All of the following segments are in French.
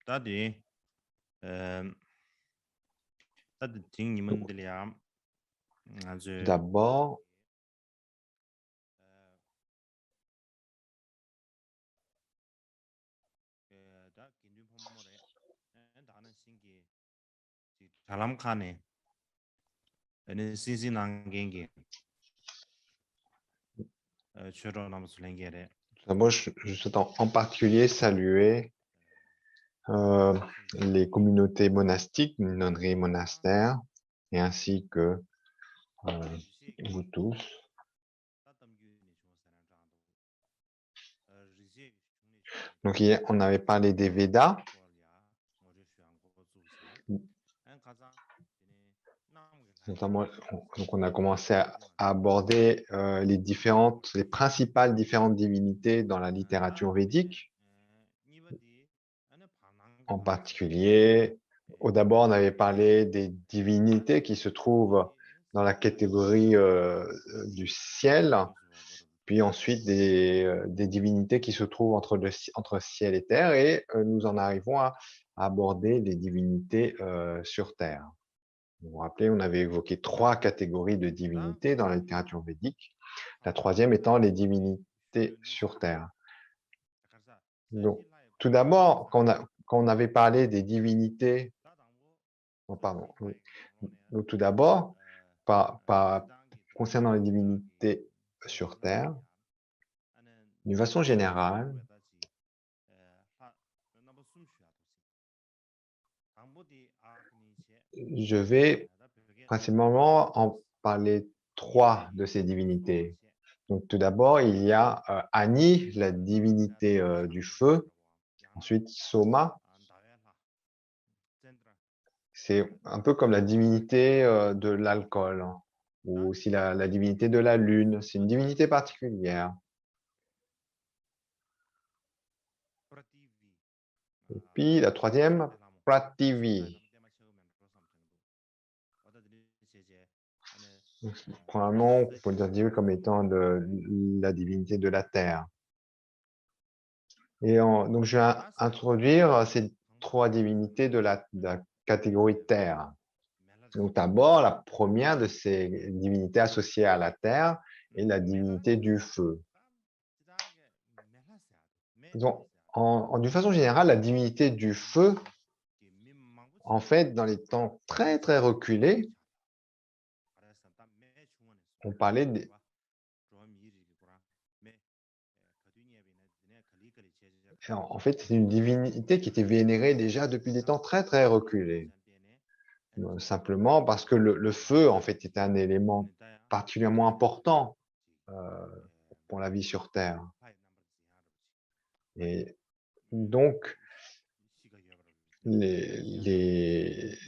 다들 음, 다들 Donc, 딩님들이야 tout 아주 d'abord, 다 긴주 폼모래 나는 신기 잘람카네 는 신신한 게 주로 남슬랭게래 je souhaite en particulier saluer euh, les communautés monastiques, nonneries monastères, et ainsi que vous tous. Donc, hier, on avait parlé des Védas. Notamment, donc on a commencé à aborder les principales différentes divinités dans la littérature védique. En particulier, d'abord, on avait parlé des divinités qui se trouvent dans la catégorie du ciel, puis ensuite des divinités qui se trouvent entre ciel et terre, et nous en arrivons à aborder les divinités sur terre. Vous vous rappelez, on avait évoqué 3 catégories de divinités dans la littérature védique, la troisième étant les divinités sur terre. Donc, tout d'abord, quand on avait parlé des divinités, oh, pardon, oui. Donc, tout d'abord, concernant les divinités sur terre, d'une façon générale, je vais principalement en parler 3 de ces divinités. Donc, tout d'abord, il y a Ani, la divinité du feu. Ensuite, Soma, c'est un peu comme la divinité de l'alcool, hein, ou aussi la divinité de la lune. C'est une divinité particulière. Et puis, la troisième, Prativi. Probablement, on peut dire comme étant la divinité de la terre. Et donc, je vais introduire ces 3 divinités de la catégorie terre. Donc, d'abord, la première de ces divinités associées à la terre est la divinité du feu. Donc, d'une façon générale, la divinité du feu, en fait, dans les temps très, très reculés, on parlait en fait, c'est une divinité qui était vénérée déjà depuis des temps très, très reculés. Simplement parce que le feu, en fait, était un élément particulièrement important pour la vie sur Terre. Et donc, les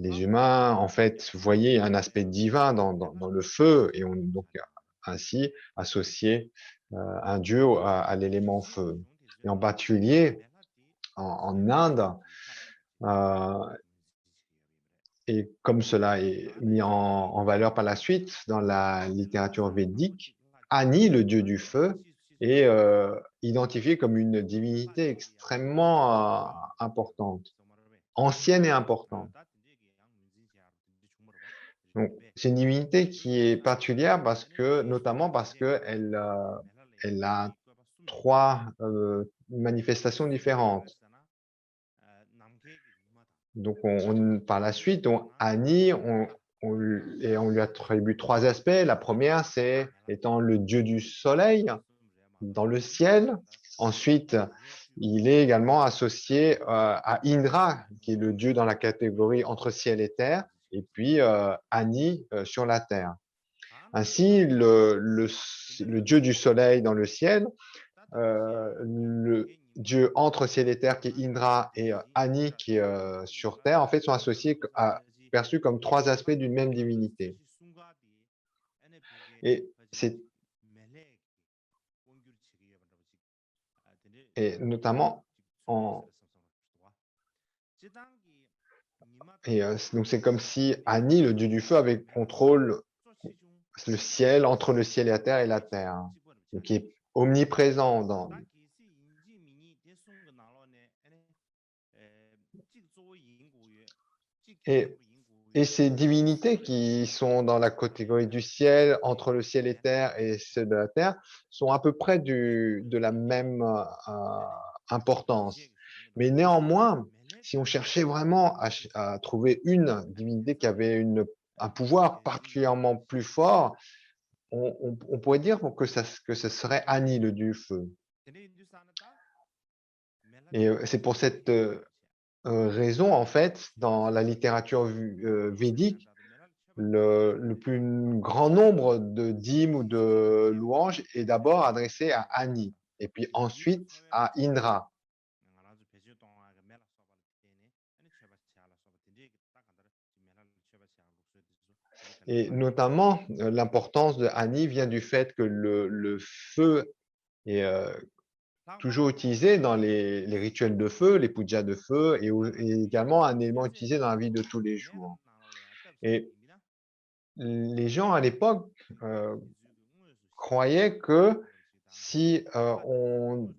humains, en fait, voyaient un aspect divin dans le feu et ont donc ainsi associé un dieu à l'élément feu. Et en particulier, en Inde, et comme cela est mis en valeur par la suite dans la littérature védique, Ani, le dieu du feu, est identifié comme une divinité extrêmement importante, ancienne et importante. Donc, c'est une divinité qui est particulière notamment parce qu'elle elle a 3 manifestations différentes. Donc, par la suite, Ani, on lui attribue 3 aspects. La première, c'est étant le dieu du soleil dans le ciel. Ensuite, il est également associé à Indra, qui est le dieu dans la catégorie entre ciel et terre, et puis Ani sur la terre. Ainsi, le dieu du soleil dans le ciel, le dieu entre ciel et terre qui est Indra et Ani qui est sur terre, en fait, sont associés perçus comme 3 aspects d'une même divinité. Et c'est notamment donc c'est comme si Ani, le dieu du feu, avait contrôle le ciel entre le ciel et la terre, donc qui est omniprésent Et, et ces divinités qui sont dans la catégorie du ciel, entre le ciel et terre et ceux de la terre, sont à peu près de la même importance. Mais néanmoins, si on cherchait vraiment à trouver une divinité qui avait un pouvoir particulièrement plus fort, on pourrait dire que ce serait Ani, le dieu du feu. Et c'est pour cette raison, en fait, dans la littérature védique, le plus grand nombre de dîmes ou de louanges est d'abord adressé à Ani, et puis ensuite à Indra. Et notamment, l'importance de Ani vient du fait que le feu est toujours utilisé dans les rituels de feu, les pujas de feu, et également un élément utilisé dans la vie de tous les jours. Et les gens à l'époque croyaient que si on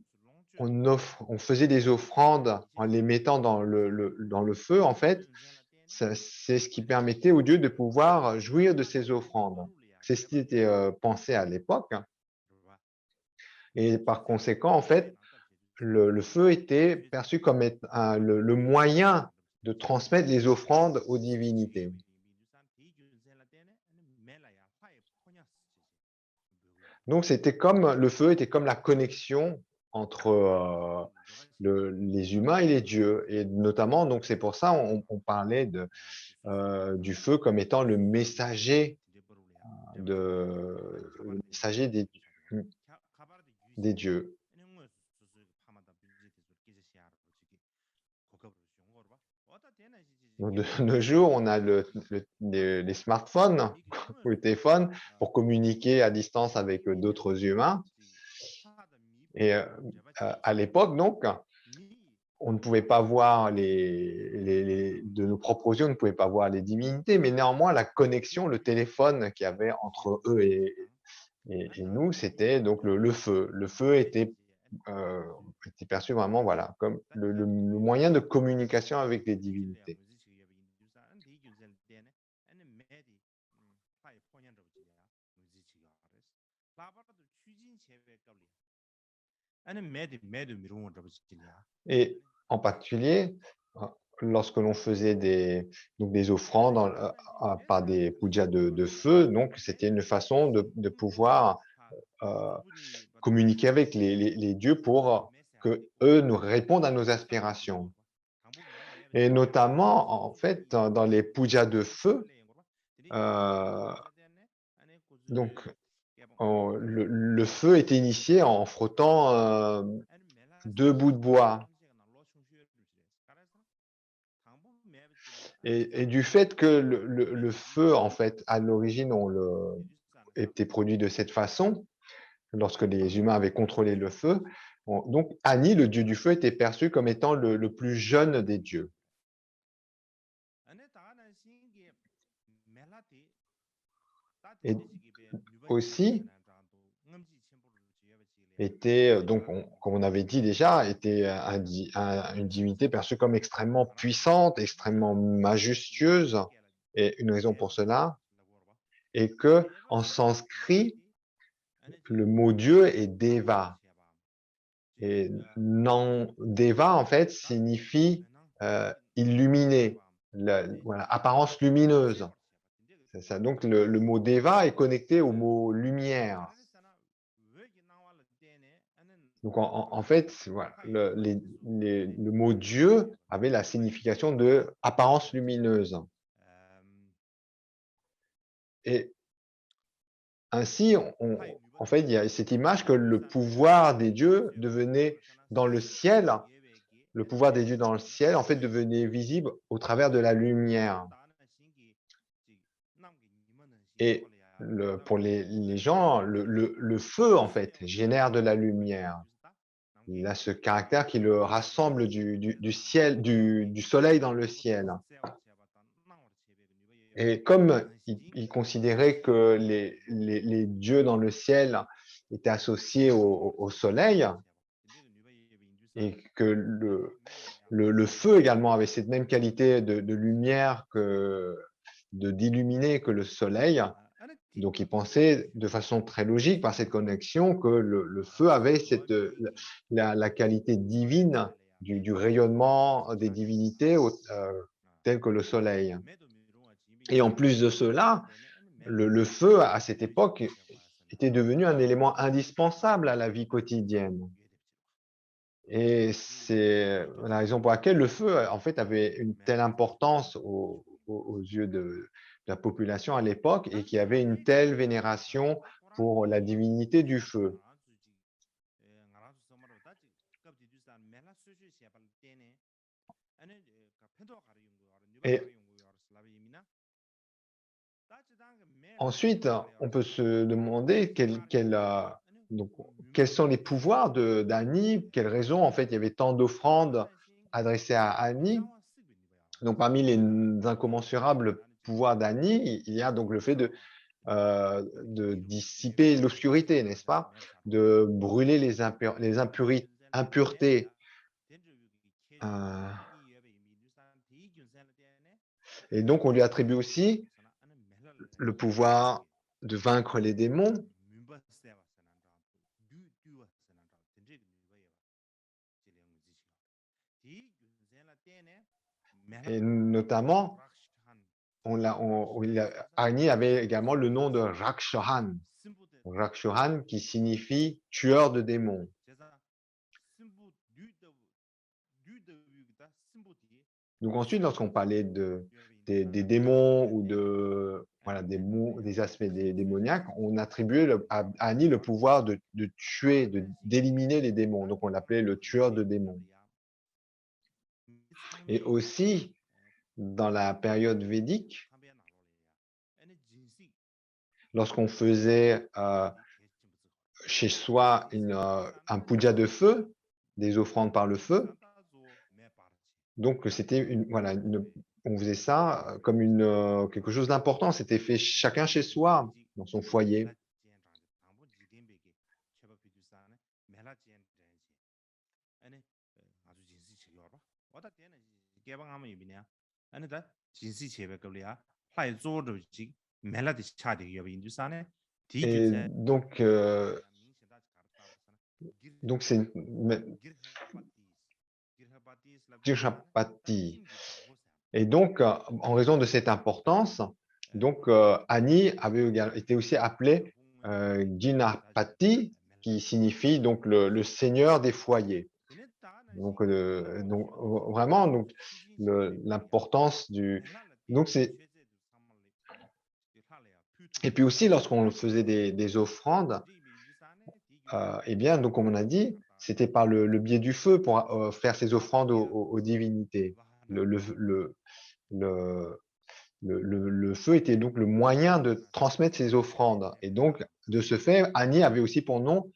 faisait des offrandes en les mettant dans le feu, en fait, c'est ce qui permettait aux dieux de pouvoir jouir de ces offrandes. C'est ce qui était pensé à l'époque. Et par conséquent, en fait, le feu était perçu comme le moyen de transmettre les offrandes aux divinités. Donc, le feu était comme la connexion entre les humains et les dieux. Et notamment, donc c'est pour ça on parlait du feu comme étant le messager des dieux. Donc, de nos jours, on a les smartphones ou les téléphones pour communiquer à distance avec d'autres humains. Et à l'époque, donc, on ne pouvait pas voir de nos propres yeux, on ne pouvait pas voir les divinités, mais néanmoins, la connexion, le téléphone qu'il y avait entre eux et nous, c'était donc le feu. Le feu était perçu vraiment, voilà, comme le moyen de communication avec les divinités. Et en particulier, lorsque l'on faisait des offrandes par des pujas de feu, donc c'était une façon de pouvoir communiquer avec les dieux pour que eux nous répondent à nos aspirations. Et notamment, en fait, dans les pujas de feu, donc le feu était initié en frottant 2 bouts de bois. Et du fait que le feu, en fait, à l'origine, était produit de cette façon, lorsque les humains avaient contrôlé le feu, donc Ani, le dieu du feu, était perçu comme étant le plus jeune des dieux. Et aussi, était, donc, comme on avait dit déjà, était une divinité perçue comme extrêmement puissante, extrêmement majestueuse, et une raison pour cela est que en sanskrit, le mot Dieu est Deva. Et Deva, en fait, signifie illuminé, voilà, apparence lumineuse. C'est ça. Donc, le mot Deva est connecté au mot lumière. Donc, en fait, voilà, le mot Dieu avait la signification de apparence lumineuse. Et ainsi, en fait, il y a cette image que le pouvoir des dieux devenait dans le ciel, le pouvoir des dieux dans le ciel, en fait, devenait visible au travers de la lumière. Et pour les gens, le feu, en fait, génère de la lumière. Il a ce caractère qui le rassemble du ciel, du soleil dans le ciel. Et comme il considérait que les dieux dans le ciel étaient associés au soleil, et que Le feu également avait cette même qualité de lumière d'illuminer que le soleil. Donc, il pensait de façon très logique par cette connexion que le feu avait la qualité divine du rayonnement des divinités tel que le soleil. Et en plus de cela, le feu, à cette époque, était devenu un élément indispensable à la vie quotidienne. Et c'est la raison pour laquelle le feu, en fait, avait une telle importance aux yeux de la population à l'époque et qu'il y avait une telle vénération pour la divinité du feu. Et ensuite, on peut se demander donc, quels sont les pouvoirs d'Ani, quelles raisons, en fait, il y avait tant d'offrandes adressées à Ani. Donc, parmi les incommensurables pouvoirs d'Ani, il y a donc le fait de dissiper l'obscurité, n'est-ce pas? De brûler les impuretés. Et donc, on lui attribue aussi le pouvoir de vaincre les démons. Et notamment, Agni avait également le nom de Rakshahan. Rakshahan qui signifie tueur de démons. Donc ensuite, lorsqu'on parlait des démons ou des aspects démoniaques, on attribuait à Agni le pouvoir de tuer, d'éliminer les démons. Donc on l'appelait le tueur de démons. Et aussi, dans la période védique, lorsqu'on faisait chez soi un puja de feu, des offrandes par le feu, donc c'était on faisait ça comme quelque chose d'important. C'était fait chacun chez soi, dans son foyer. Et donc c'est Girshapati. Et donc, en raison de cette importance, donc Ani avait été aussi appelé Ginapati, qui signifie donc le seigneur des foyers. Donc vraiment, donc l'importance du. Donc et puis aussi lorsqu'on faisait des offrandes, eh bien donc comme on a dit, c'était par le biais du feu pour faire ces offrandes aux divinités. Le feu était donc le moyen de transmettre ces offrandes. Et donc, de ce fait, Ani avait aussi pour nom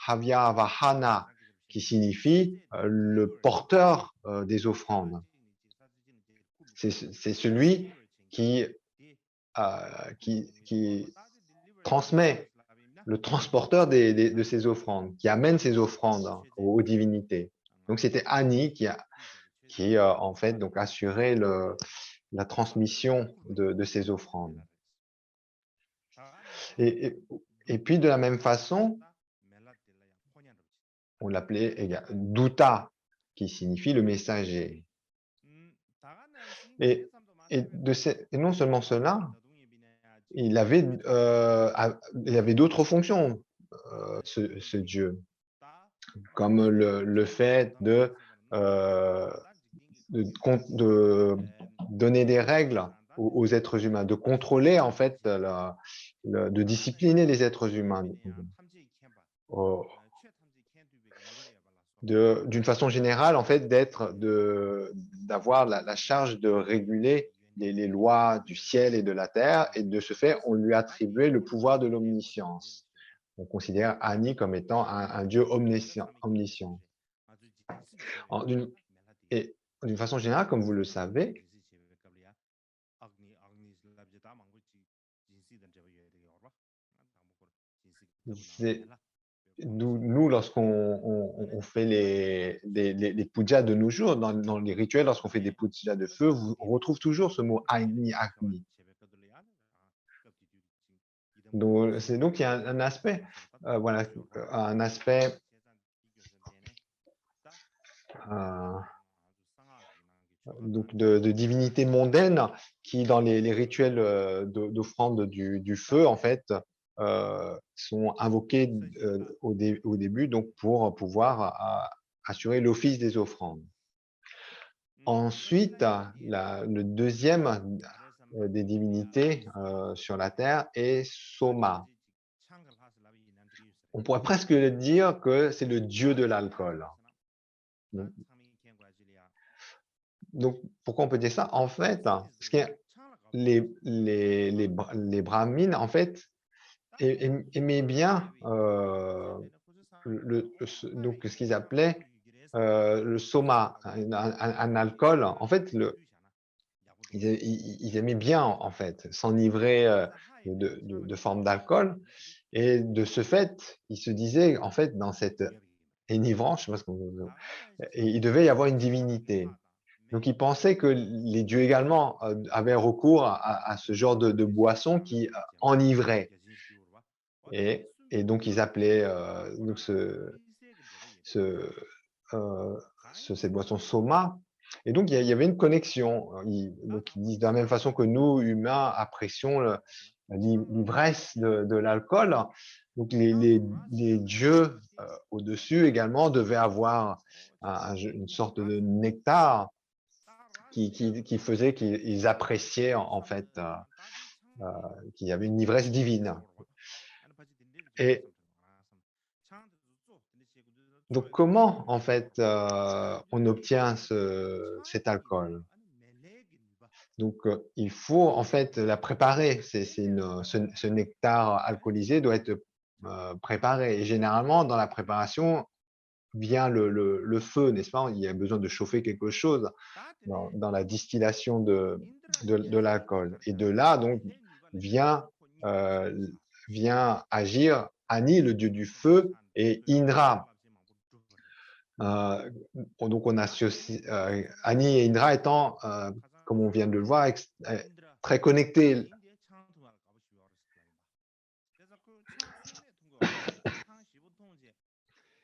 Havyavahana, qui signifie le porteur des offrandes. C'est celui qui transmet, le transporteur de ces offrandes, qui amène ces offrandes aux divinités. Donc, c'était Ani qui en fait, donc, assurait la transmission de ces offrandes. Et puis, de la même façon, on l'appelait Duta, qui signifie le messager. Et non seulement cela, il avait d'autres fonctions, ce dieu, comme le fait de donner des règles aux êtres humains, de contrôler en fait, de discipliner les êtres humains. D'une façon générale, en fait, d'avoir la charge de réguler les lois du ciel et de la terre, et de ce fait, on lui attribuait le pouvoir de l'omniscience. On considère Ani comme étant un dieu omniscient. Et d'une façon générale, comme vous le savez, nous, lorsqu'on on fait les pujas de nos jours, dans les rituels, lorsqu'on fait des pujas de feu, on retrouve toujours ce mot Agni, Agni. Donc il y a un aspect, voilà, un aspect euh, donc de divinité mondaine qui, dans les rituels d'offrande du feu, en fait, sont invoqués au début, donc pour pouvoir assurer l'office des offrandes. Ensuite, le deuxième des divinités sur la terre est Soma. On pourrait presque dire que c'est le dieu de l'alcool. Donc, donc, pourquoi on peut dire ça? En fait, ce qui est, les brahmines, en fait, aimaient bien donc ce qu'ils appelaient le soma, un alcool. En fait, ils aimaient bien, en fait, s'enivrer de formes d'alcool. Et de ce fait, ils se disaient, en fait, dans cette enivrance, je sais pas ce qu'on et il devait y avoir une divinité. Donc ils pensaient que les dieux également avaient recours à ce genre de boisson qui enivrait. Et donc ils appelaient donc ce, euh, cette boisson soma. Et donc il y avait une connexion. Donc ils disent de la même façon que nous, humains, apprécions l'ivresse de l'alcool. Donc les dieux au-dessus également devaient avoir une sorte de nectar qui faisait qu'ils appréciaient en fait qu'il y avait une ivresse divine. Et donc comment en fait on obtient cet alcool? Donc il faut en fait la préparer. Ce nectar alcoolisé doit être préparé. Et généralement dans la préparation vient le feu, n'est-ce pas? Il y a besoin de chauffer quelque chose dans la distillation de l'alcool. Et de là, donc, vient, euh, vient agir Ani, le dieu du feu, et Indra. Euh, donc, on associe Ani et Indra étant, comme on vient de le voir, très connectés.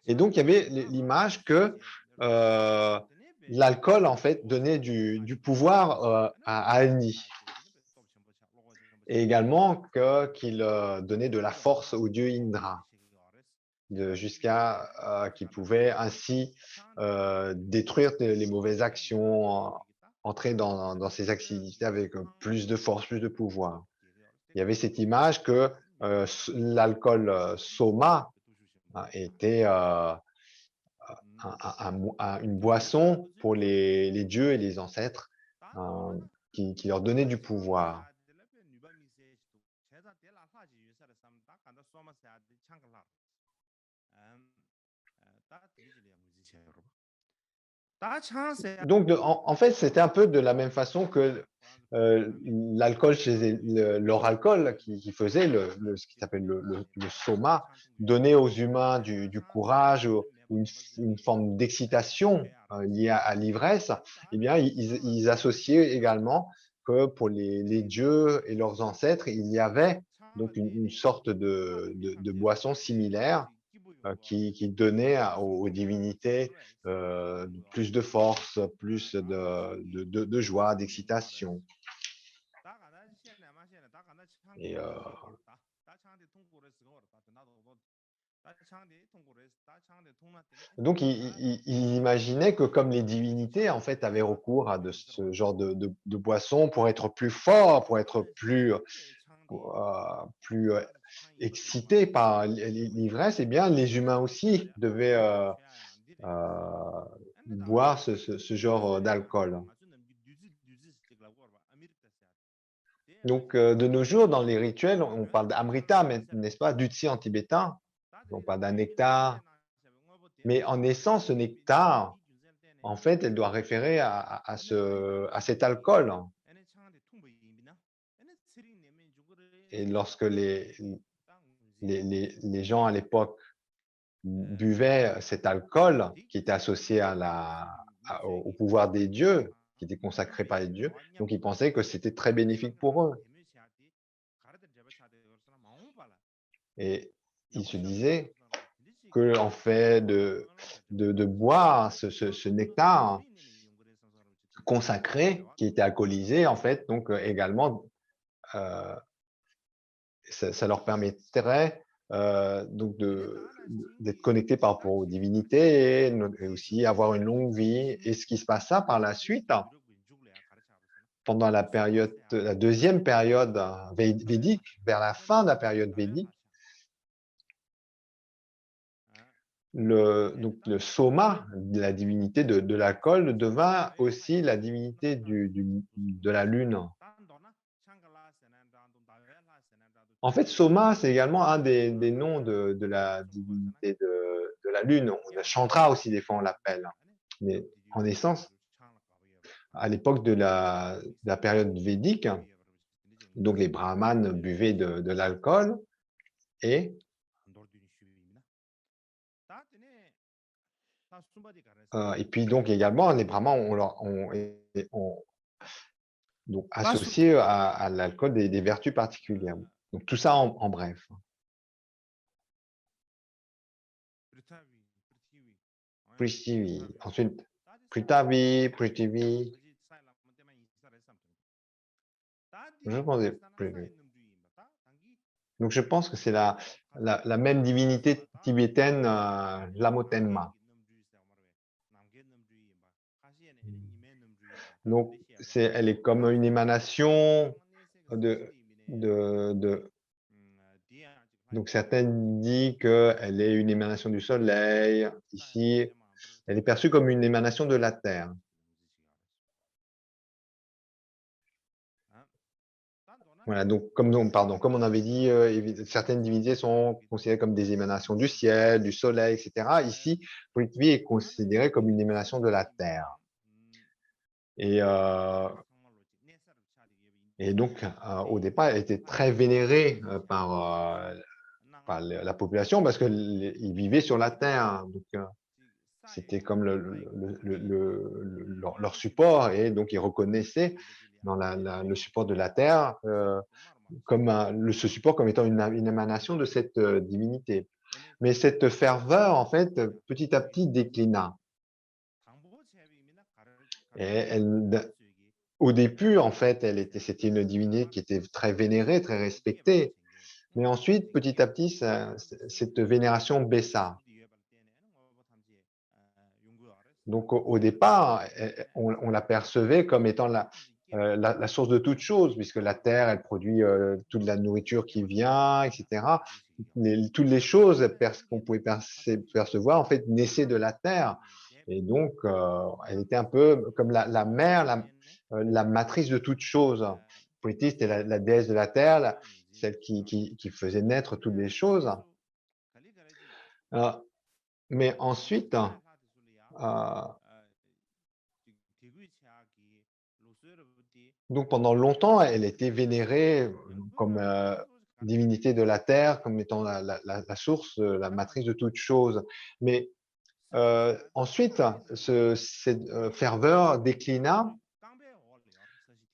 Et donc, il y avait l'image que euh, l'alcool, en fait, donnait du pouvoir à Ani. Et également qu'il donnait de la force au dieu Indra, jusqu'à qu'il pouvait ainsi détruire les mauvaises actions, entrer dans ses activités avec plus de force, plus de pouvoir. Il y avait cette image que l'alcool soma était une boisson pour les dieux et les ancêtres qui leur donnait du pouvoir. Donc, en fait, c'était un peu de la même façon que l'alcool chez leur alcool qui faisait ce qui s'appelle le soma, donnait aux humains du courage, une forme d'excitation liée à l'ivresse. Eh bien, ils associaient également que pour les dieux et leurs ancêtres, il y avait donc une sorte de boisson similaire qui donnait aux divinités plus de force, plus de joie, d'excitation. Et donc, il imaginait que comme les divinités, en fait, avaient recours à ce genre de boisson pour être plus fort, pour être plus excités par l'ivresse, eh bien, les humains aussi devaient boire ce genre d'alcool. Donc, de nos jours, dans les rituels, on parle d'amrita, n'est-ce pas, d'utsi en tibétain. On parle d'un nectar. Mais en essence, ce nectar, en fait, elle doit référer à cet alcool. Et lorsque les gens à l'époque buvaient cet alcool qui était associé au pouvoir des dieux, qui était consacré par les dieux. Donc, ils pensaient que c'était très bénéfique pour eux. Et ils se disaient que, en fait, de boire ce nectar consacré, qui était alcoolisé, en fait, donc également, euh, ça leur permettrait donc d'être connectés par rapport aux divinités et aussi avoir une longue vie. Et ce qui se passa par la suite, pendant la deuxième période védique, vers la fin de la période védique, donc le soma, la divinité de l'alcool, devint aussi la divinité de la lune. En fait, Soma, c'est également un des noms de la divinité de la lune. On a Chandra aussi, des fois, on l'appelle. Mais en essence, à l'époque de la période védique, donc les brahmanes buvaient de l'alcool et, et puis donc également, les brahmanes ont donc associé à l'alcool des vertus particulières. Donc tout ça en bref. Prithvi, ensuite Prithvi, Prithvi, je pense que Prithvi. Donc je pense que c'est la même divinité tibétaine, Lamotenma. Donc elle est comme une émanation de donc certaines disent qu'elle est une émanation du soleil. Ici, elle est perçue comme une émanation de la terre. Voilà, donc comme on avait dit, certaines divinités sont considérées comme des émanations du ciel, du soleil, etc. Ici, Prithvi est considérée comme une émanation de la terre. Et donc, au départ, elle était très vénérée par la population parce qu'ils vivaient sur la terre. Donc, c'était comme leur support et donc ils reconnaissaient dans le support de la terre comme ce support comme étant une émanation de cette divinité. Mais cette ferveur, en fait, petit à petit déclina. Et au début, en fait, c'était une divinité qui était très vénérée, très respectée. Mais ensuite, petit à petit, cette vénération baissa. Donc, au départ, on l'apercevait comme étant la source de toute chose, puisque la terre, elle produit toute la nourriture qui vient, etc. Toutes les choses qu'on pouvait percevoir, en fait, naissaient de la terre. Et donc, elle était un peu comme la mère, la matrice de toute chose. Prithvi, c'était la déesse de la terre, celle qui faisait naître toutes les choses. Mais ensuite, donc pendant longtemps, elle était vénérée comme divinité de la terre, comme étant la source, la matrice de toute chose. Mais ensuite, cette ferveur déclina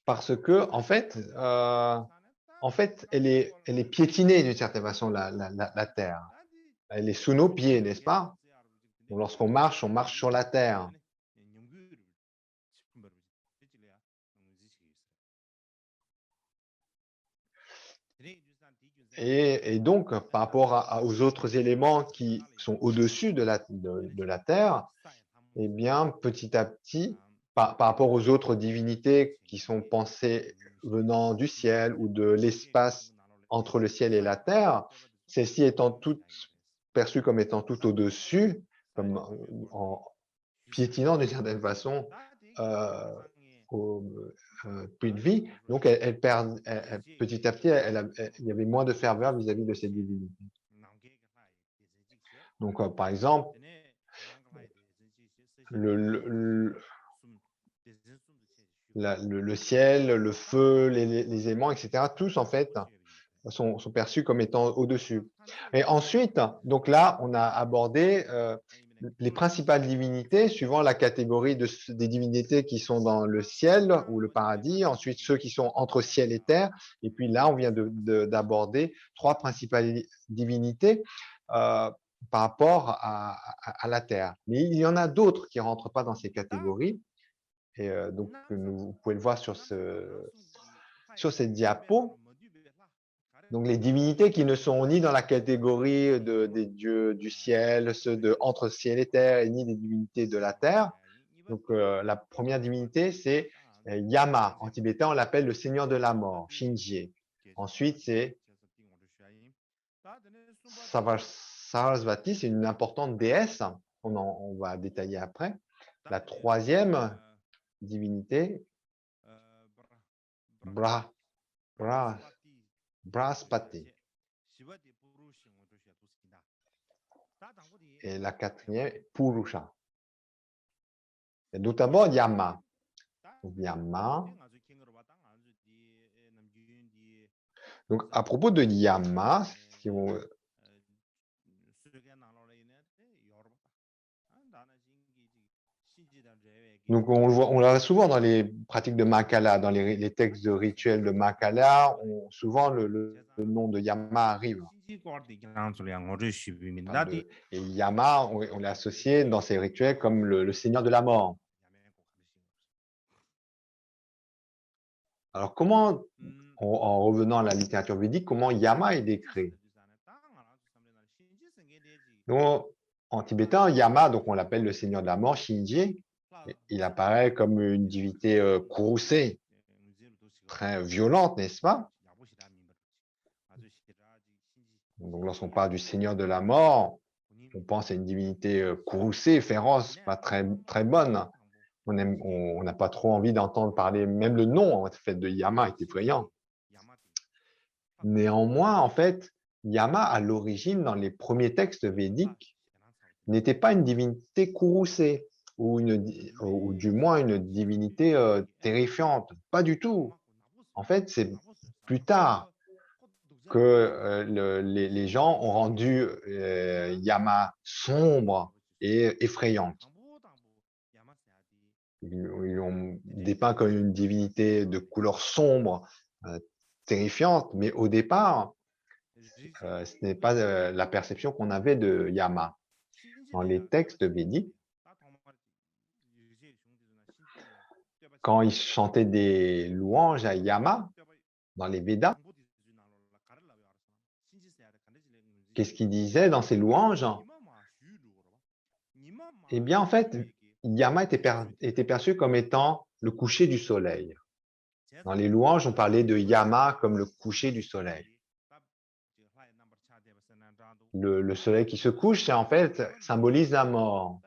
parce que, en fait, elle est piétinée d'une certaine façon, la terre. Elle est sous nos pieds, n'est-ce pas? Lorsqu'on marche, on marche sur la terre. Et donc, par rapport aux autres éléments qui sont au-dessus de la terre, eh bien, petit à petit, par rapport aux autres divinités qui sont pensées venant du ciel ou de l'espace entre le ciel et la terre, celles-ci étant toutes perçues comme étant tout au-dessus, comme en piétinant d'une certaine façon au puits de vie. Donc, petit à petit, il y avait moins de ferveur vis-à-vis de cette divinité. Donc, par exemple, le ciel, le feu, les éléments, etc., tous, en fait, sont perçus comme étant au-dessus. Et ensuite, donc là, on a abordé les principales divinités suivant la catégorie des divinités qui sont dans le ciel ou le paradis, ensuite ceux qui sont entre ciel et terre, et puis là, on vient d'aborder 3 principales divinités par rapport à la terre. Mais il y en a d'autres qui ne rentrent pas dans ces catégories, et donc vous pouvez le voir sur cette diapo. Donc les divinités qui ne sont ni dans la catégorie des dieux du ciel, ceux de entre ciel et terre, et ni des divinités de la terre. Donc la première divinité, c'est Yama. En tibétain, on l'appelle le seigneur de la mort, Shinjie. Ensuite, c'est Sarasvati, c'est une importante déesse. On va détailler après. La troisième divinité, Brahaspati. Et la quatrième, Purusha. Et donc d'abord, Yama. Yama. Donc à propos de Yama, donc on l'a souvent dans les pratiques de Makala, dans les textes de rituels de Makala, souvent le nom de Yama arrive. Et Yama, on l'a associé dans ces rituels comme le seigneur de la mort. Alors comment, en revenant à la littérature védique, comment Yama est décrit? Donc, en tibétain, Yama, donc on l'appelle le seigneur de la mort, Shinji. Il apparaît comme une divinité courroucée, très violente, n'est-ce pas? Donc, lorsqu'on parle du seigneur de la mort, on pense à une divinité courroucée, féroce, pas très, très bonne. On n'a pas trop envie d'entendre parler, même le nom en fait, de Yama est effrayant. Néanmoins, en fait, Yama, à l'origine, dans les premiers textes védiques, n'était pas une divinité courroucée, ou du moins une divinité terrifiante. Pas du tout. En fait, c'est plus tard que les gens ont rendu Yama sombre et effrayante. Ils l'ont dépeint comme une divinité de couleur sombre, terrifiante, mais au départ, ce n'est pas la perception qu'on avait de Yama. Dans les textes védiques, quand ils chantaient des louanges à Yama, dans les Védas, qu'est-ce qu'ils disaient dans ces louanges? Eh bien, en fait, Yama était perçu comme étant le coucher du soleil. Dans les louanges, on parlait de Yama comme le coucher du soleil. Le soleil qui se couche, en fait, symbolise la mort.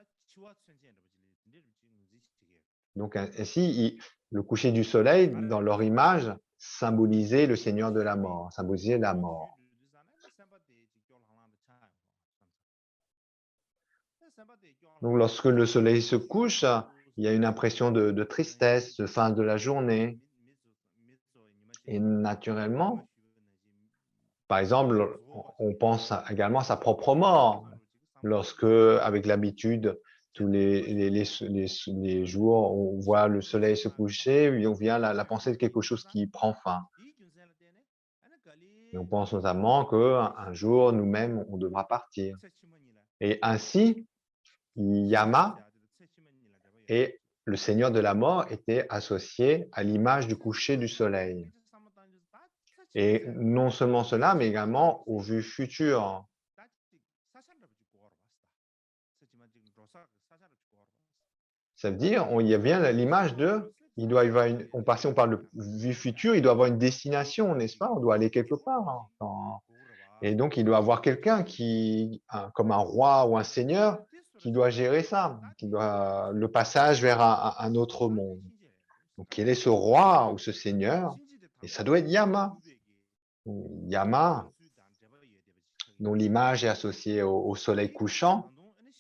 Donc ainsi, le coucher du soleil, dans leur image, symbolisait le Seigneur de la mort, symbolisait la mort. Donc lorsque le soleil se couche, il y a une impression de tristesse, de fin de la journée. Et naturellement, par exemple, on pense également à sa propre mort. Lorsque, avec l'habitude, tous les jours, on voit le soleil se coucher, et on vient la pensée de quelque chose qui prend fin. Et on pense notamment qu'un jour, nous-mêmes, on devra partir. Et ainsi, Yama et le Seigneur de la mort étaient associés à l'image du coucher du soleil. Et non seulement cela, mais également aux vues futures. Ça veut dire, il y a bien l'image il doit y avoir on parle de vue future, il doit avoir une destination, n'est-ce pas? On doit aller quelque part. Et donc, il doit avoir quelqu'un comme un roi ou un seigneur, qui doit gérer ça, le passage vers un autre monde. Donc, quel est ce roi ou ce seigneur? Et ça doit être Yama. Yama, dont l'image est associée au soleil couchant.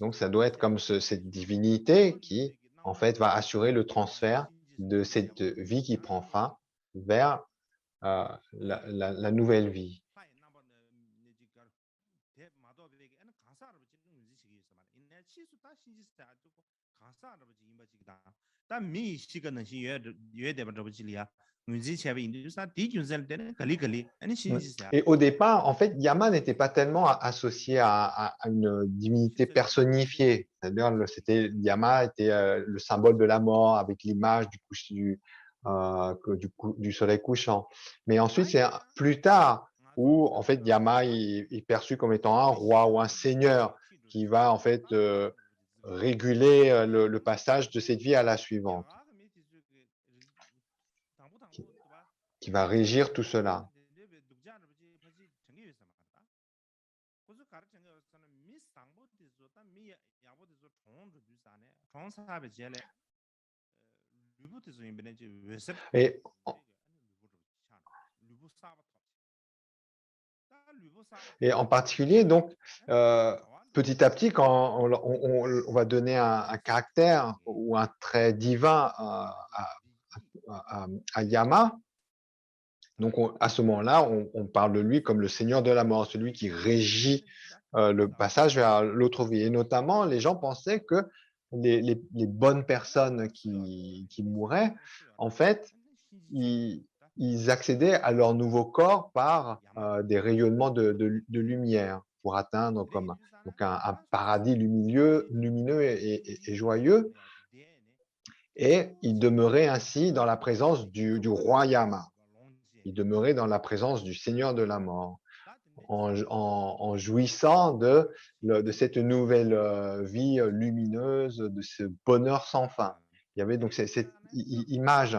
Donc, ça doit être comme cette divinité qui, en fait, va assurer le transfert de cette vie qui prend fin vers la nouvelle vie. Et au départ, en fait, Yama n'était pas tellement associé à une divinité personnifiée. C'est-à-dire, Yama était le symbole de la mort avec l'image du soleil couchant. Mais ensuite, c'est plus tard où, en fait, Yama est perçu comme étant un roi ou un seigneur qui va, en fait, réguler le passage de cette vie à la suivante, qui va régir tout cela. Et, et en particulier, donc, petit à petit, quand on va donner un caractère ou un trait divin à Yama, donc à ce moment-là, on parle de lui comme le seigneur de la mort, celui qui régit le passage vers l'autre vie. Et notamment, les gens pensaient que les bonnes personnes qui mouraient, en fait, ils accédaient à leur nouveau corps par des rayonnements de lumière pour atteindre donc un paradis lumineux et joyeux. Et ils demeuraient ainsi dans la présence du roi Yama. Ils demeuraient dans la présence du Seigneur de la mort, en jouissant de cette nouvelle vie lumineuse, de ce bonheur sans fin. Il y avait donc cette image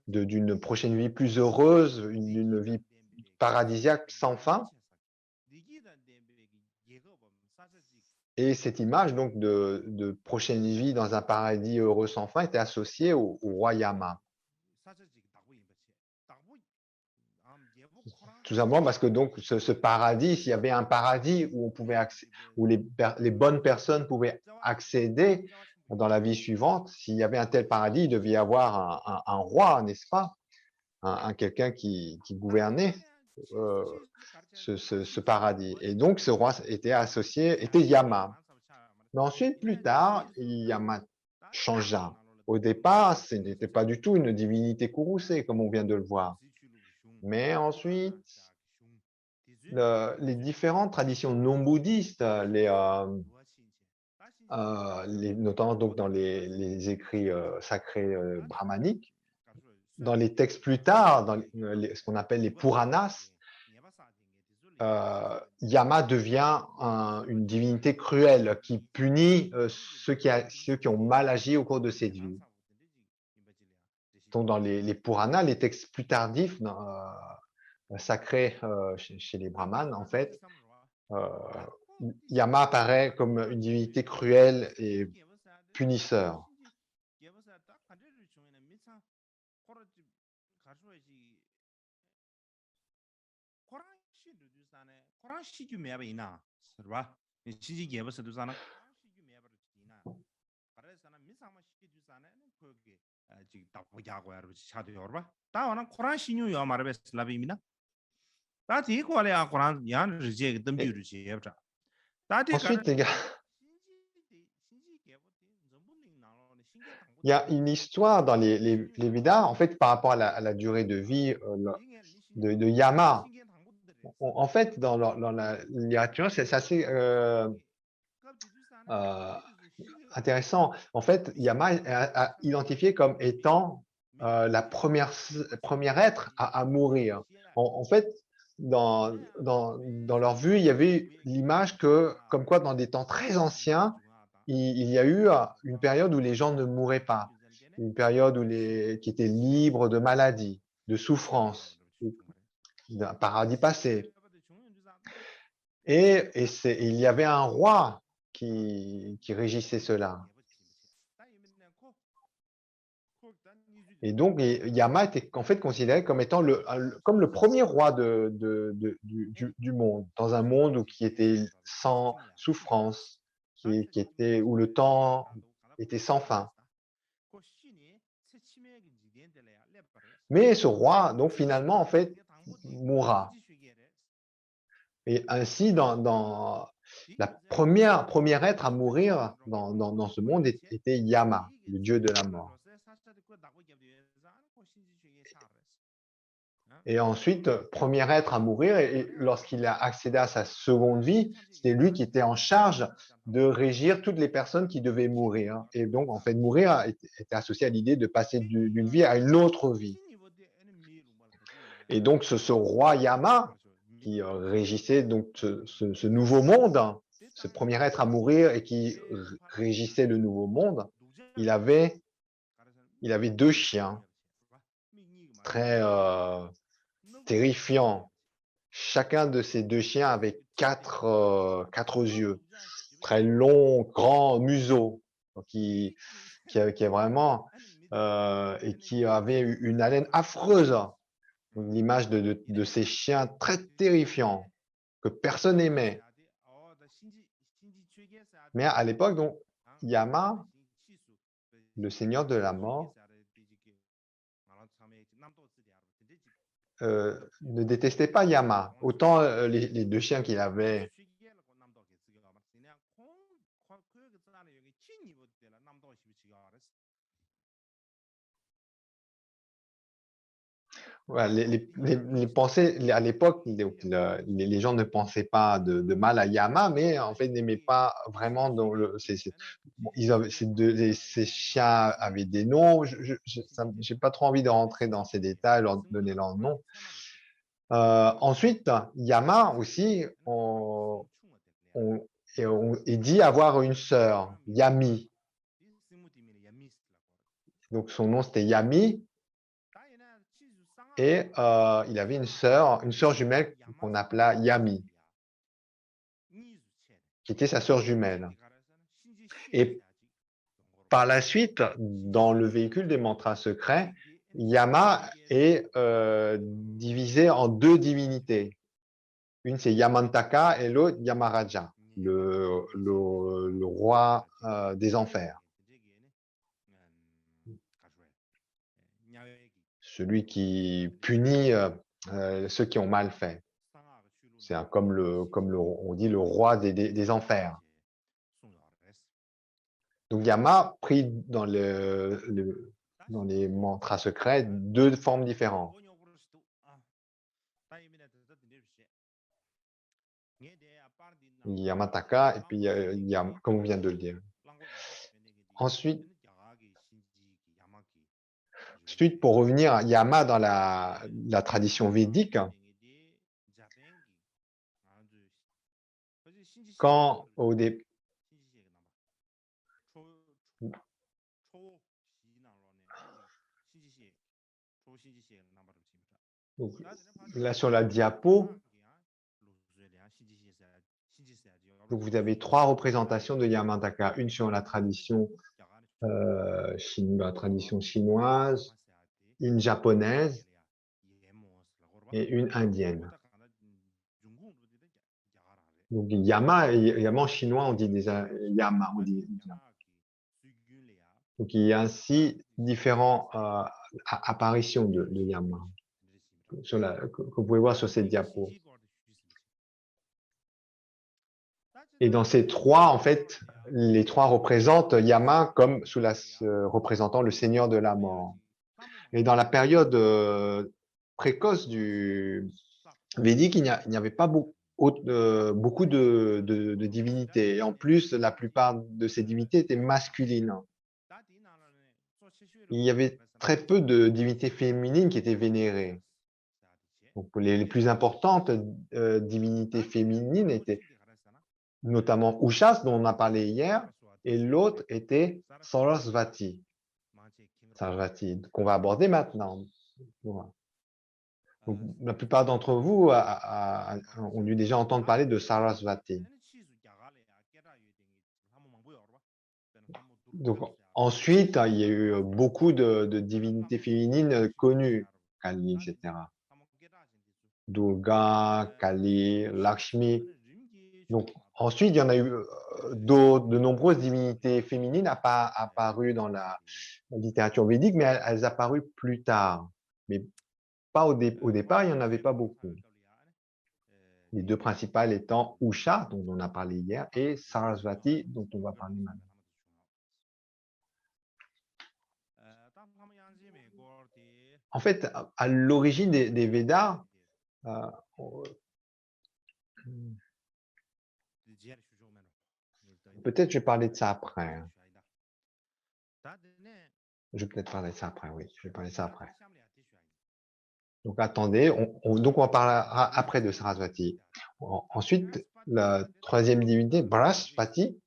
d'une prochaine vie plus heureuse, d'une vie paradisiaque sans fin. Et cette image donc de prochaine vie dans un paradis heureux sans fin était associée au roi Yama. Tout simplement parce que donc ce paradis, s'il y avait un paradis où on pouvait où les bonnes personnes pouvaient accéder dans la vie suivante, s'il y avait un tel paradis, il devait y avoir un roi, n'est-ce pas? Quelqu'un qui gouvernait ce paradis. Et donc ce roi était Yama. Mais ensuite, plus tard, Yama changea. Au départ, ce n'était pas du tout une divinité courroucée, comme on vient de le voir. Mais ensuite, les différentes traditions non bouddhistes, notamment donc dans les écrits sacrés brahmaniques, dans les textes plus tard, dans ce qu'on appelle les Puranas, Yama devient une divinité cruelle qui punit ceux qui ont mal agi au cours de cette vie. Donc dans les Puranas, les textes plus tardifs, sacrés chez les brahmanes, en fait, Yama apparaît comme une divinité cruelle et punisseur. Ensuite, il y a une histoire dans les Védas, en fait, par rapport à la durée de vie de Yama. En fait, dans la littérature, c'est assez intéressant. En fait, Yama est identifié comme étant la première être à mourir. En fait, dans leur vue, il y avait l'image que, comme quoi, dans des temps très anciens, il y a eu une période où les gens ne mouraient pas, une période qui était libre de maladies, de souffrances, d'un paradis passé. Et il y avait un roi qui régissait cela. Et donc, Yama était en fait considéré comme étant comme le premier roi du monde, dans un monde qui était sans souffrance, où le temps était sans fin. Mais ce roi, donc finalement, en fait, mourra. Et ainsi, dans La première être à mourir dans ce monde était Yama, le dieu de la mort. Et ensuite, premier être à mourir, et lorsqu'il a accédé à sa seconde vie, c'était lui qui était en charge de régir toutes les personnes qui devaient mourir. Et donc, en fait, mourir était associé à l'idée de passer d'une vie à une autre vie. Et donc, ce roi Yama, qui régissait donc ce nouveau monde, ce premier être à mourir et qui régissait le nouveau monde, il avait deux chiens très terrifiants. Chacun de ces deux chiens avait quatre yeux, très longs, grands museaux, qui est vraiment et qui avait une haleine affreuse. L'image de ces chiens très terrifiants que personne n'aimait. Mais à l'époque, donc, Yama, le seigneur de la mort, ne détestait pas Yama. Autant les deux chiens qu'il avait, voilà, les pensées, à l'époque, les gens ne pensaient pas de mal à Yama, mais en fait, n'aimaient pas vraiment. Bon, ces chiens avaient des noms. Je n'ai pas trop envie de rentrer dans ces détails, leur donner leur nom. Ensuite, Yama aussi, il dit avoir une sœur, Yami. Donc son nom c'était Yami, et il avait une sœur jumelle qu'on appela Yami, qui était sa sœur jumelle. Et par la suite, dans le véhicule des mantras secrets, Yama est divisé en deux divinités. Une c'est Yamantaka et l'autre Yamaraja, le roi des enfers. Celui qui punit ceux qui ont mal fait. C'est on dit le roi des enfers. Donc Yama prit dans les mantras secrets deux formes différentes. Yamataka et puis comme on vient de le dire. Ensuite, pour revenir à Yama dans la tradition védique, quand au début, là sur la diapo, donc vous avez trois représentations de Yamataka, une sur la tradition chinoise, une japonaise et une indienne. Donc Yama en chinois on dit déjà Yama. Donc il y a ainsi différentes apparitions de Yama que vous pouvez voir sur cette diapo. Et dans ces trois, en fait, les trois représentent Yama comme représentant le seigneur de la mort. Et dans la période précoce du Védique, il n'y avait pas beaucoup de divinités. Et en plus, la plupart de ces divinités étaient masculines. Il y avait très peu de divinités féminines qui étaient vénérées. Donc, les plus importantes divinités féminines étaient notamment Ushas, dont on a parlé hier, et l'autre était Sarasvati, qu'on va aborder maintenant. Voilà. Donc, la plupart d'entre vous ont dû déjà entendre parler de Sarasvati. Donc, ensuite, il y a eu beaucoup de divinités féminines connues, Kali, etc. Durga, Kali, Lakshmi. Donc, ensuite, il y en a eu de nombreuses divinités féminines apparues dans la littérature védique, mais elles apparues plus tard. Mais pas au départ, il n'y en avait pas beaucoup. Les deux principales étant Usha, dont on a parlé hier, et Sarasvati, dont on va parler maintenant. En fait, à l'origine des Védas, peut-être je vais parler de ça après. Hein. Je vais peut-être parler de ça après, oui, je vais parler de ça après. Donc attendez, donc on va parler après de Sarasvati. Ensuite, la troisième divinité, Brahaspati,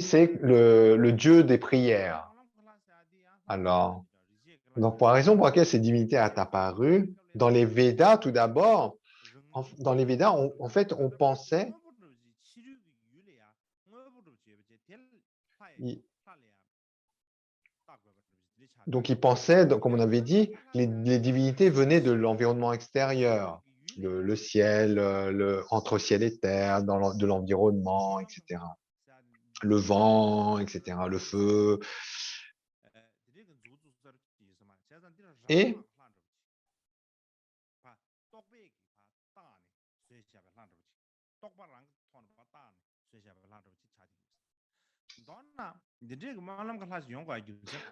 c'est le dieu des prières. Alors, donc pour la raison pour laquelle cette divinité est apparue, dans les Védas tout d'abord, dans les Védas, en fait, on pensait donc ils pensaient, comme on avait dit, les divinités venaient de l'environnement extérieur, le ciel, entre ciel et terre, de l'environnement, etc. Le vent, etc., le feu. Et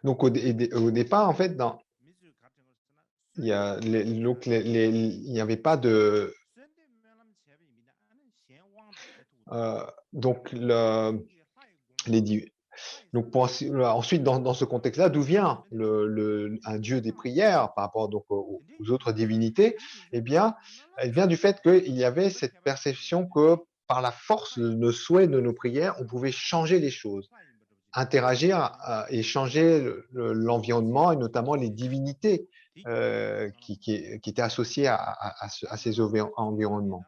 donc au départ, en fait, il y a il n'y avait pas de donc donc ensuite dans ce contexte-là, d'où vient un dieu des prières par rapport donc aux autres divinités? Eh bien, elle vient du fait qu'il y avait cette perception que par la force de nos souhaits, de nos prières, on pouvait changer les choses, interagir et changer l'environnement et notamment les divinités qui étaient associées à ces environnements.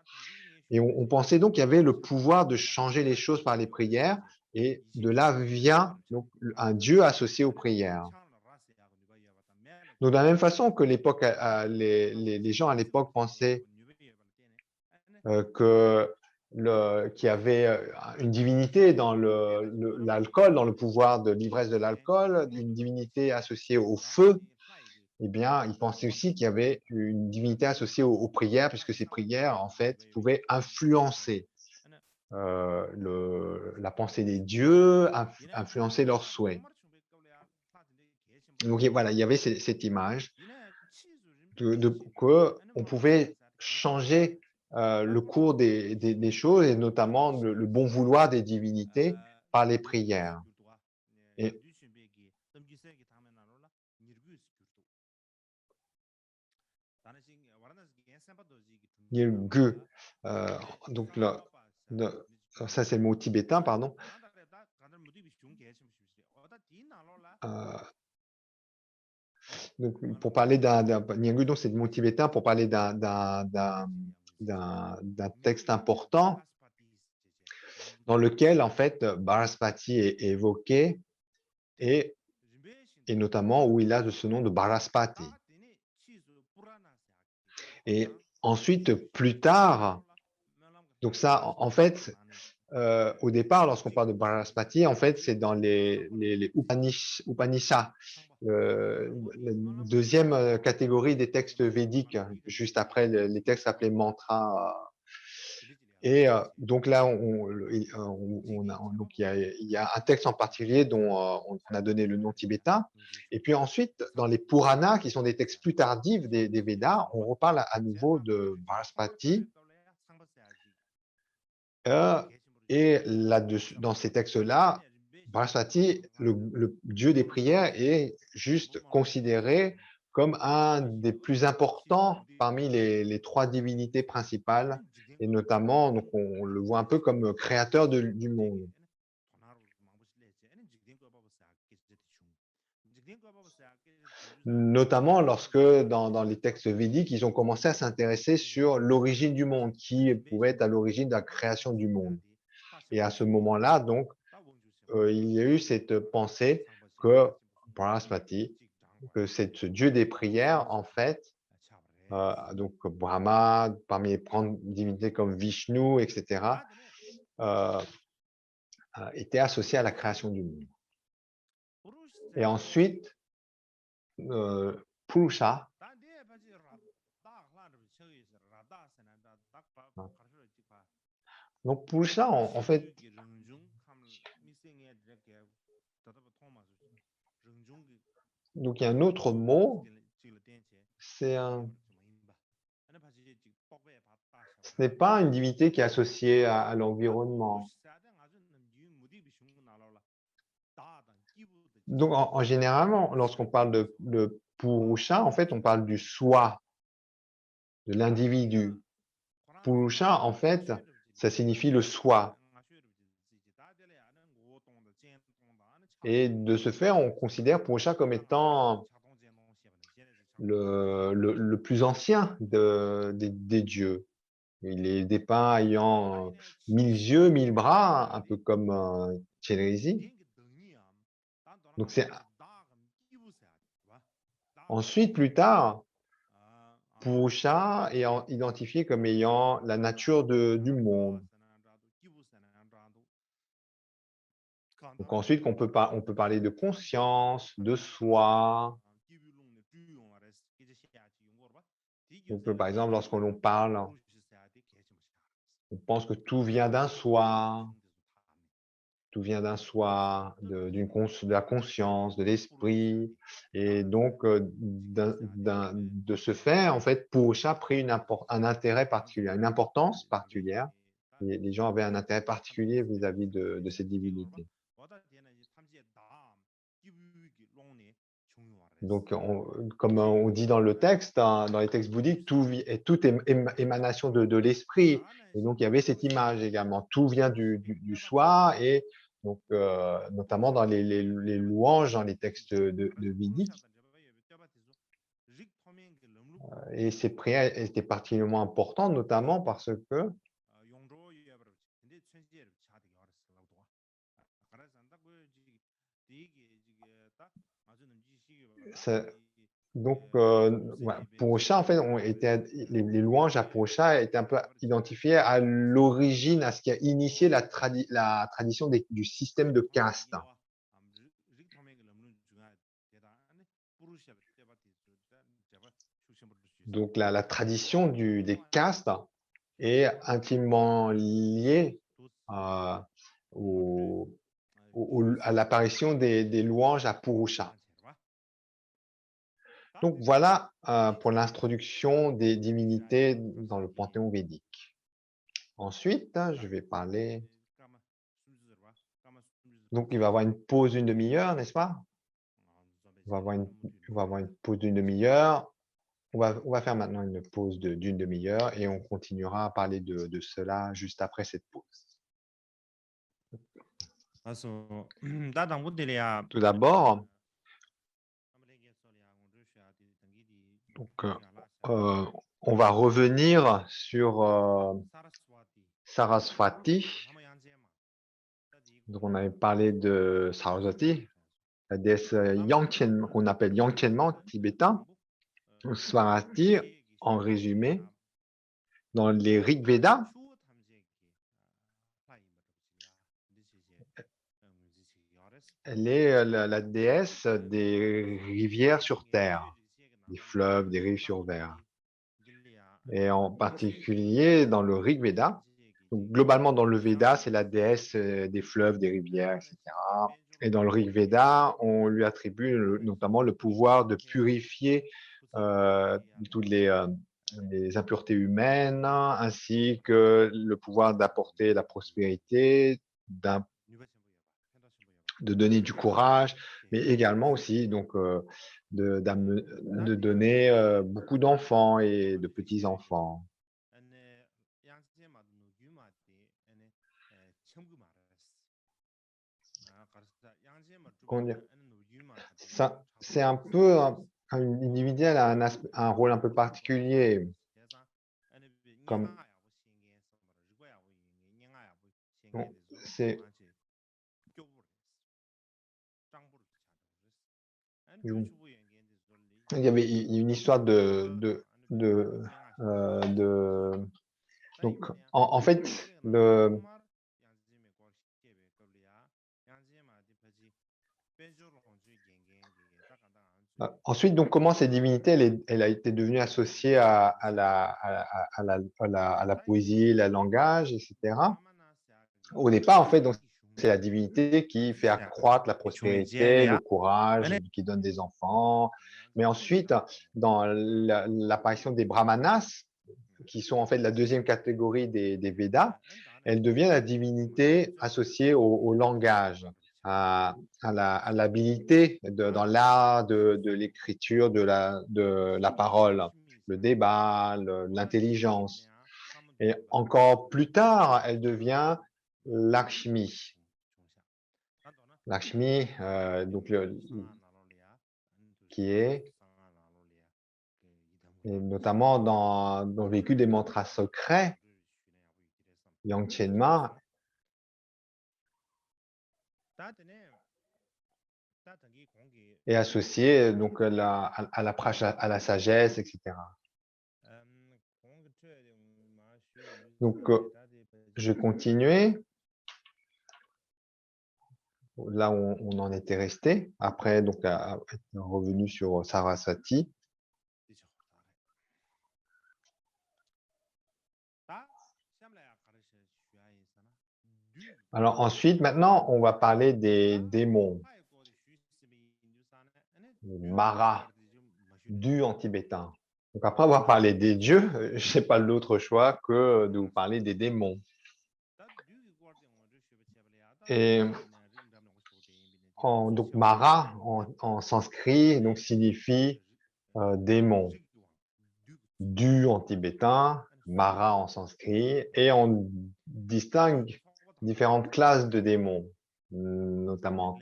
Et on pensait donc qu'il y avait le pouvoir de changer les choses par les prières, et de là vient donc un dieu associé aux prières. Donc de la même façon que les gens à l'époque pensaient qu'il y avait une divinité dans l'alcool, dans le pouvoir de l'ivresse de l'alcool, une divinité associée au feu, eh bien, ils pensaient aussi qu'il y avait une divinité associée aux prières, puisque ces prières, en fait, pouvaient influencer la pensée des dieux, influencer leurs souhaits. Donc voilà, il y avait cette image qu'on pouvait changer le cours des choses et notamment le bon vouloir des divinités par les prières. Et Gu, donc ça c'est le mot tibétain, pardon. Donc, pour parler Nyinghu, donc c'est le mot tibétain pour parler d'un texte important dans lequel, en fait, Bharaspati est évoqué et notamment où il a ce nom de Bharaspati. Et ensuite, plus tard, donc ça, en fait, au départ, lorsqu'on parle de Bharaspati, en fait, c'est dans les Upanishads, la deuxième catégorie des textes védiques, juste après les textes appelés mantras. Et donc là, donc il y a un texte en particulier dont on a donné le nom tibétain. Et puis ensuite, dans les Puranas, qui sont des textes plus tardifs des Védas, on reparle à nouveau de Bharaspati. Et dans ces textes-là, Bharaspati, le dieu des prières, est juste considéré comme un des plus importants parmi les trois divinités principales, et notamment, donc on le voit un peu comme créateur du monde. Notamment lorsque dans les textes védiques, ils ont commencé à s'intéresser sur l'origine du monde, qui pouvait être à l'origine de la création du monde. Et à ce moment-là, donc, il y a eu cette pensée que Bharaspati, que ce dieu des prières, en fait, donc Brahma, parmi les grandes divinités comme Vishnu, etc., était associé à la création du monde. Et ensuite, Purusha, Donc Purusha, en fait, donc il y a un autre mot, c'est ce n'est pas une divinité qui est associée à l'environnement. Donc en généralement, lorsqu'on parle de Purusha, en fait, on parle du soi, de l'individu. Purusha, en fait, ça signifie le soi. Et de ce fait, on considère Purusha comme étant le plus ancien des dieux. Il est dépeint ayant 1000 yeux, 1000 bras, un peu comme Chenrezig. Donc c'est ensuite, plus tard, Purusha est identifié comme ayant la nature du monde. Donc ensuite, on peut parler de conscience, de soi. Donc, par exemple, lorsqu'on l'on parle, on pense que tout vient d'un soi, tout vient d'un soi, de la conscience, de l'esprit. Et donc, de ce fait, en fait, Purusha a pris un intérêt particulier, une importance particulière. Et les gens avaient un intérêt particulier vis-à-vis de cette divinité. Donc, comme on dit dans le texte, dans les textes bouddhiques, tout est émanation de l'esprit. Et donc, il y avait cette image également. Tout vient du soi, et donc, notamment dans les louanges, dans les textes de védiques. Et ces prières étaient particulièrement importantes, notamment parce que ça, donc, Purusha, en fait, les louanges à Purusha étaient un peu identifiées à l'origine, à ce qui a initié la tradition du système de caste. Donc, la tradition des castes est intimement liée à, à l'apparition des louanges à Purusha. Donc voilà pour l'introduction des divinités dans le panthéon védique. Ensuite, je vais parler. Donc il va y avoir une pause d'une demi-heure, n'est-ce pas? On va avoir une pause d'une demi-heure. On va faire maintenant une pause d'une demi-heure et on continuera à parler de cela juste après cette pause. Tout d'abord, donc, on va revenir sur Saraswati. Donc, on avait parlé de Saraswati, la déesse Yangchen, qu'on appelle Yangchenma en tibétain. Saraswati, en résumé, dans les Rig Vedas, elle est la déesse des rivières sur terre, des fleuves, des rives sur mer. Et en particulier dans le Rig Veda. Donc, globalement, dans le Veda, c'est la déesse des fleuves, des rivières, etc. Et dans le Rig Veda, on lui attribue notamment le pouvoir de purifier toutes les impuretés humaines, ainsi que le pouvoir d'apporter la prospérité, de donner du courage, mais également aussi donc de donner beaucoup d'enfants et de petits-enfants. Comment dire? Ça, c'est un peu une divinité, elle a un rôle un peu particulier, comme bon, c'est il y avait une histoire de donc en fait ensuite, donc, comment cette divinité, elle a été devenue associée à la poésie, le langage, etc. Au départ, en fait, donc, c'est la divinité qui fait accroître la prospérité, le courage, qui donne des enfants. Mais ensuite, dans l'apparition des brahmanas, qui sont en fait la deuxième catégorie des Védas, elle devient la divinité associée au langage, à l'habilité dans l'art de l'écriture, de la parole, le débat, l'intelligence. Et encore plus tard, elle devient Lakshmi. Lakshmi, donc qui est et notamment dans le véhicule des mantras secrets, Yangchenma est associé donc à la sagesse, etc. Donc, je vais continuer. Là, on en était resté. Après, donc, être revenu sur Saraswati. Alors ensuite, maintenant, on va parler des démons, Mara, du en tibétain. Donc après avoir parlé des dieux, je n'ai pas d'autre choix que de vous parler des démons. Et donc Mara en sanskrit donc signifie démon. Du en tibétain, Mara en sanskrit, et on distingue différentes classes de démons, notamment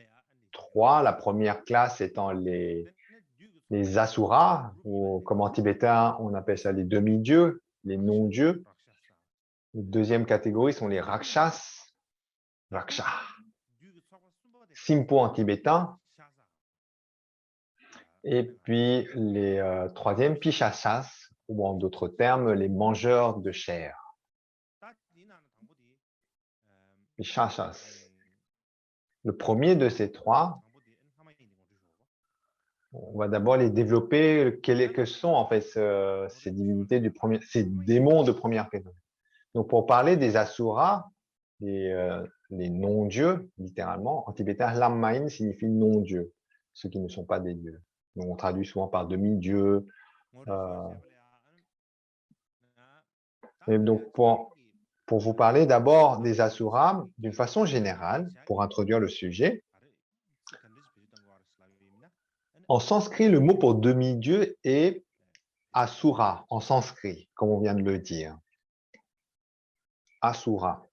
trois. La première classe étant les asuras, ou comme en tibétain, on appelle ça les demi-dieux, les non-dieux. La deuxième catégorie sont les rakshas, raksha, simpo en tibétain. Et puis les troisièmes, pichasas, ou en d'autres termes, les mangeurs de chair. Pichasas. Le premier de ces trois, on va d'abord les développer. Que sont en fait ces divinités ces démons de première catégorie? Donc, pour parler des asuras, les non-dieux, littéralement, en tibétain, lammain signifie non-dieu, ceux qui ne sont pas des dieux. Donc, on traduit souvent par demi-dieu. Et donc, pour vous parler d'abord des asuras, d'une façon générale, pour introduire le sujet, en sanskrit, le mot pour demi-dieu est asura, en sanskrit, comme on vient de le dire. Asura.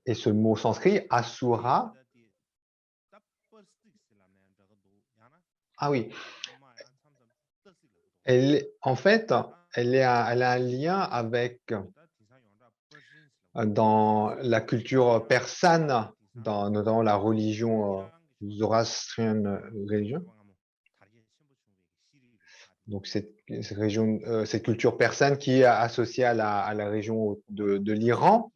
Et ce mot sanskrit, asura, ah oui, en fait, elle a un lien avec, dans la culture persane, dans la religion zoroastrienne religion. Donc, cette culture persane qui est associée à la région de l'Iran.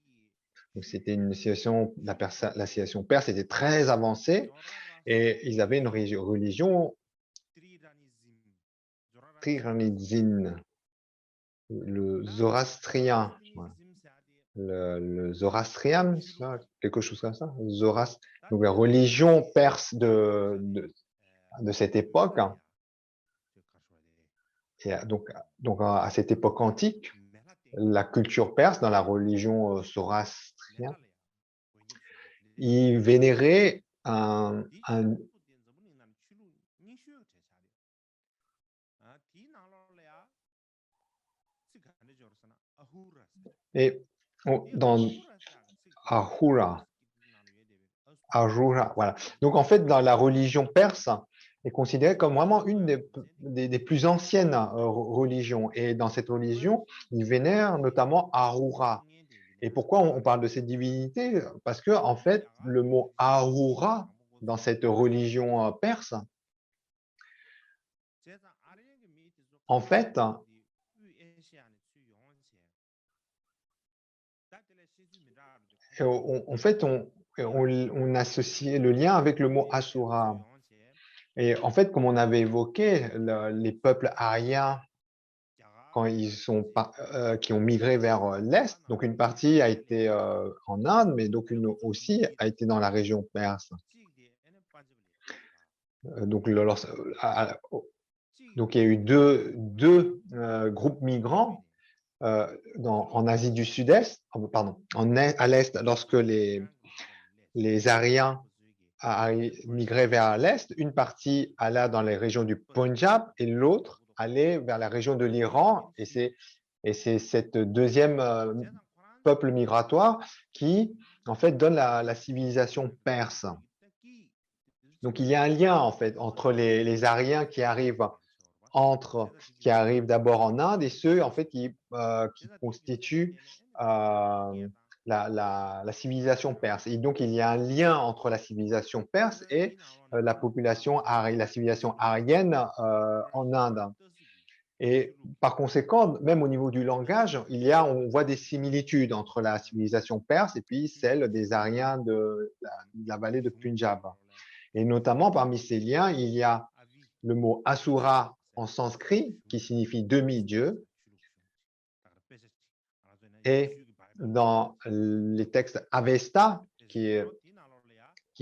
Donc, c'était une civilisation, la civilisation perse était très avancée et ils avaient une religion triranizine, le zoroastrien. Voilà. Le zoroastrien, quelque chose comme ça. Donc, la religion perse de cette époque. Et donc à cette époque antique, la culture perse, dans la religion zoroastrienne, ils vénéraient et dans Ahura, voilà. Donc en fait, dans la religion perse, est considérée comme vraiment une des plus anciennes religions. Et dans cette religion, ils vénèrent notamment Ahura. Et pourquoi on parle de cette divinité? Parce que en fait, le mot Ahura dans cette religion perse, en fait, on associait le lien avec le mot Asura. Et en fait, comme on avait évoqué, les peuples aryens quand qui ont migré vers l'Est. Donc une partie a été en Inde, mais donc une aussi a été dans la région perse. Donc, donc il y a eu deux groupes migrants en Asie du Sud-Est, pardon, à l'Est, lorsque les Aryens migraient vers l'Est, une partie allait dans les régions du Punjab et l'autre allait vers la région de l'Iran. Et c'est cette deuxième peuple migratoire qui, en fait, donne la civilisation perse. Donc, il y a un lien, en fait, entre les Aryens qui arrivent d'abord en Inde et ceux, en fait, qui constituent la civilisation perse. Et donc, il y a un lien entre la civilisation perse et la civilisation aryenne en Inde. Et par conséquent, même au niveau du langage, on voit des similitudes entre la civilisation perse et puis celle des Aryens de la vallée de Punjab. Et notamment, parmi ces liens, il y a le mot Asura en sanskrit qui signifie demi-dieu. Et dans les textes Avesta, qui est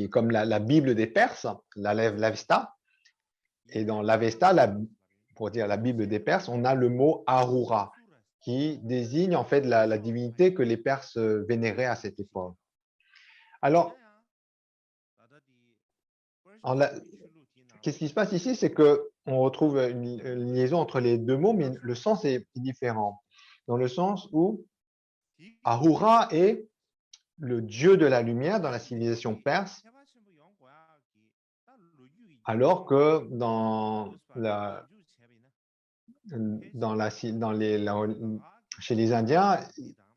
comme la Bible des Perses, l'Avesta, et dans l'Avesta, pour dire la Bible des Perses, on a le mot Ahura, qui désigne en fait la divinité que les Perses vénéraient à cette époque. Alors, qu'est-ce qui se passe ici? C'est qu'on retrouve une liaison entre les deux mots, mais le sens est différent. Dans le sens où Ahura est le dieu de la lumière dans la civilisation perse, alors que chez les Indiens,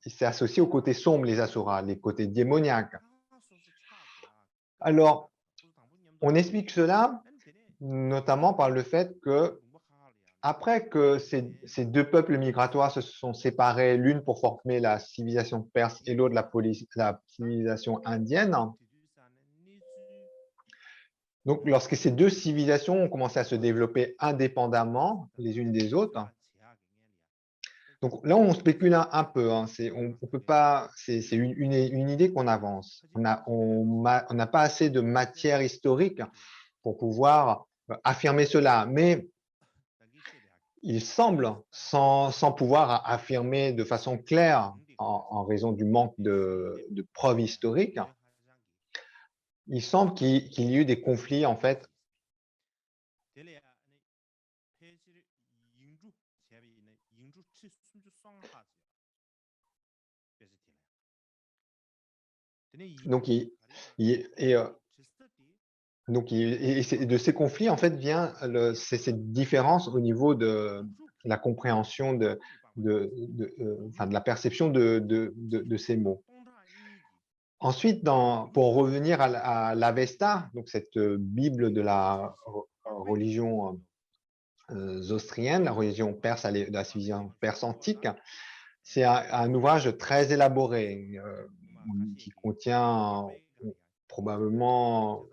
c'est associé au côté sombre, les asuras, les côtés démoniaques. Alors, on explique cela notamment par le fait que après que ces deux peuples migratoires se sont séparés, l'une pour former la civilisation perse et l'autre la civilisation indienne, donc lorsque ces deux civilisations ont commencé à se développer indépendamment les unes des autres, donc là on spécule un peu, hein, on peut pas, c'est une idée qu'on avance. On n'a pas assez de matière historique pour pouvoir affirmer cela, mais il semble, sans pouvoir affirmer de façon claire en raison du manque de preuves historiques, il semble qu'il y ait eu des conflits en fait donc de ces conflits en fait vient c'est cette différence au niveau de la compréhension de la perception de ces mots. Ensuite, pour revenir à l'Avesta, donc cette Bible de la religion zoroastrienne, la religion perse, de la civilisation perse antique, c'est un ouvrage très élaboré qui contient probablement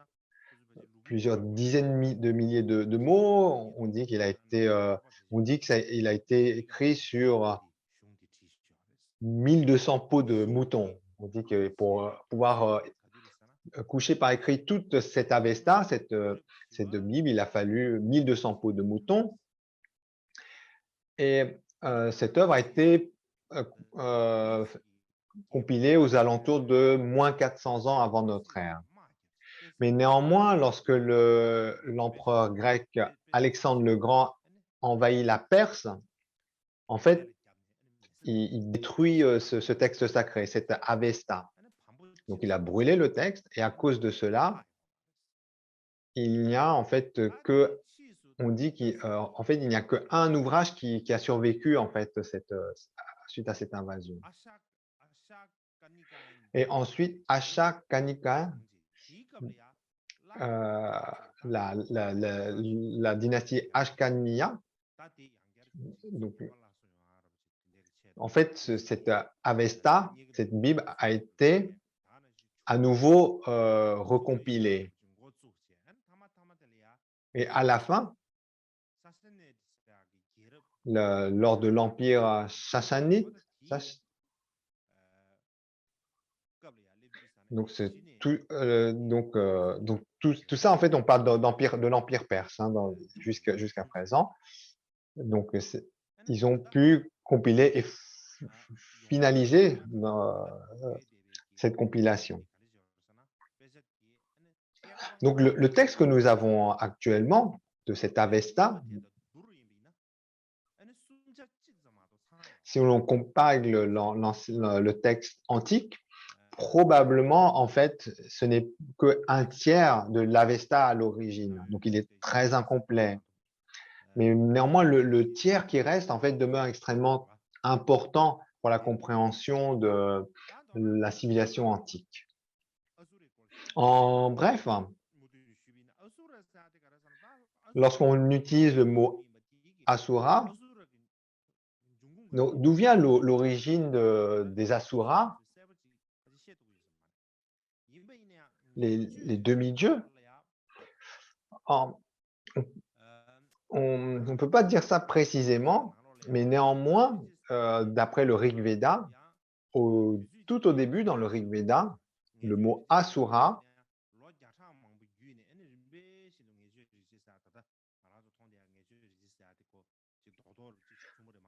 plusieurs dizaines de milliers de mots. On dit qu'il a été, il a été écrit sur 1200 peaux de mouton. On dit que pour pouvoir coucher par écrit toute cette Avesta, cette Bible, il a fallu 1200 peaux de mouton. Et cette œuvre a été compilée aux alentours de moins 400 ans avant notre ère. Mais néanmoins, lorsque l'empereur grec Alexandre le Grand envahit la Perse, en fait, il détruit ce texte sacré, cette Avesta. Donc, il a brûlé le texte et à cause de cela, il n'y a en fait on dit qu'en fait, il n'y a qu'un ouvrage qui a survécu en fait suite à cette invasion. Et ensuite, Asha Kanika, la dynastie Ashkaniya, donc, en fait, cette Avesta, cette Bible a été à nouveau recompilée. Et à la fin, lors de l'Empire sassanide. Donc, c'est tout, donc tout ça, en fait, on parle de l'Empire perse hein, jusqu'à présent. Donc, ils ont pu compiler et finaliser cette compilation. Donc, le texte que nous avons actuellement de cet Avesta, si on compare le texte antique, probablement, en fait, ce n'est qu'un tiers de l'Avesta à l'origine. Donc, il est très incomplet. Mais néanmoins, le tiers qui reste, en fait, demeure extrêmement important pour la compréhension de la civilisation antique. En bref, lorsqu'on utilise le mot Asura, d'où vient l'origine des Asuras, les demi-dieux? On ne peut pas dire ça précisément, mais néanmoins, d'après le Rig Veda, tout au début dans le Rig Veda, le mot Asura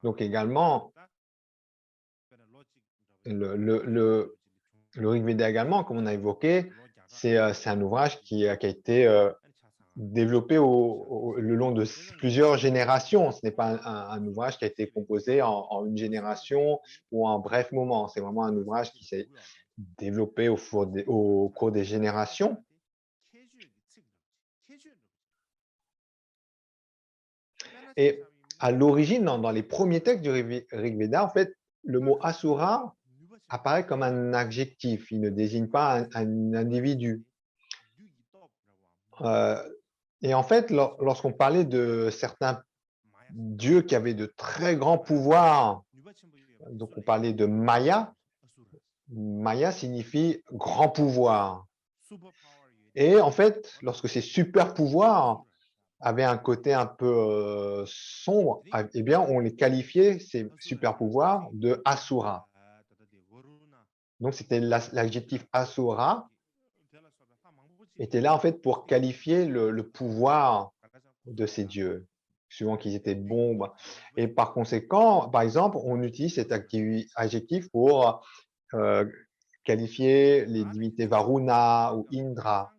donc également, le Rig Veda également, comme on a évoqué, c'est un ouvrage qui a été développé le long de plusieurs générations. Ce n'est pas un ouvrage qui a été composé en une génération ou en un bref moment. C'est vraiment un ouvrage qui s'est développé au cours des générations. Et à l'origine, dans les premiers textes du Rig Veda, en fait, le mot Asura apparaît comme un adjectif. Il ne désigne pas un individu. Et en fait, lorsqu'on parlait de certains dieux qui avaient de très grands pouvoirs, donc on parlait de Maya. Maya signifie grand pouvoir. Et en fait, lorsque ces super pouvoirs avaient un côté un peu sombre, eh bien, on les qualifiait, ces super pouvoirs, de Asura. Donc, c'était l'adjectif Asura était là en fait pour qualifier le pouvoir de ces dieux, suivant qu'ils étaient bons. Et par conséquent, par exemple, on utilise cet adjectif pour qualifier les divinités Varuna ou Indra.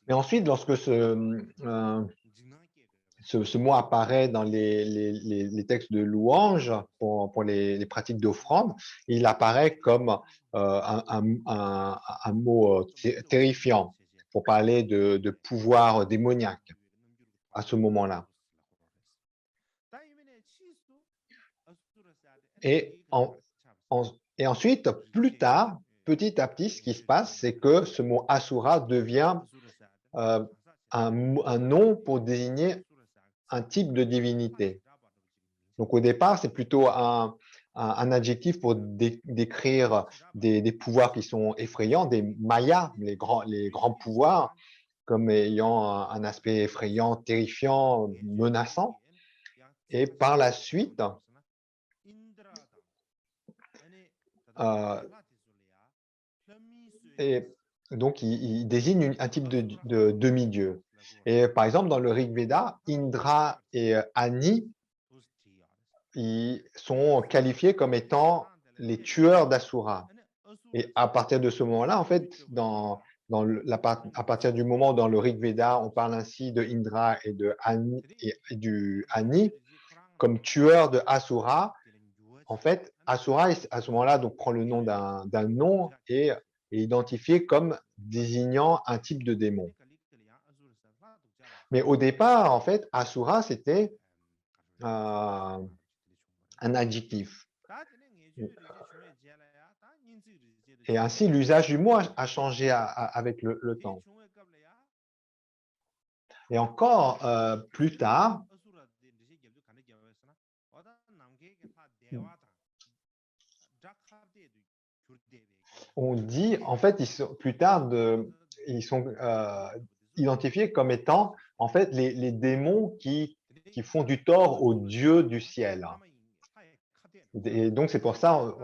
Mais ensuite, lorsque ce mot apparaît dans les textes de louange pour les pratiques d'offrande, il apparaît comme un mot terrifiant pour parler de pouvoir démoniaque à ce moment-là. Et ensuite, plus tard, petit à petit, ce qui se passe, c'est que ce mot Asura devient un nom pour désigner un type de divinité. Donc au départ, c'est plutôt un adjectif pour décrire des pouvoirs qui sont effrayants, des mayas, les grands pouvoirs, comme ayant un aspect effrayant, terrifiant, menaçant. Et par la suite, et donc il désigne un type de demi-dieu. Et par exemple, dans le Rig Veda, Indra et Ani, ils sont qualifiés comme étant les tueurs d'Asura. Et à partir de ce moment-là, en fait, à partir du moment où dans le Rig Veda, on parle ainsi de Indra et du Ani comme tueurs de Asura, en fait, Asura, à ce moment-là, donc, prend le nom d'un nom et est identifié comme désignant un type de démon. Mais au départ, en fait, Asura, c'était un adjectif. Et ainsi, l'usage du mot a changé avec le temps. Et encore plus tard, on dit, en fait, plus tard, ils sont identifiés comme étant, en fait, les démons qui font du tort aux dieux du ciel. Et donc, c'est pour ça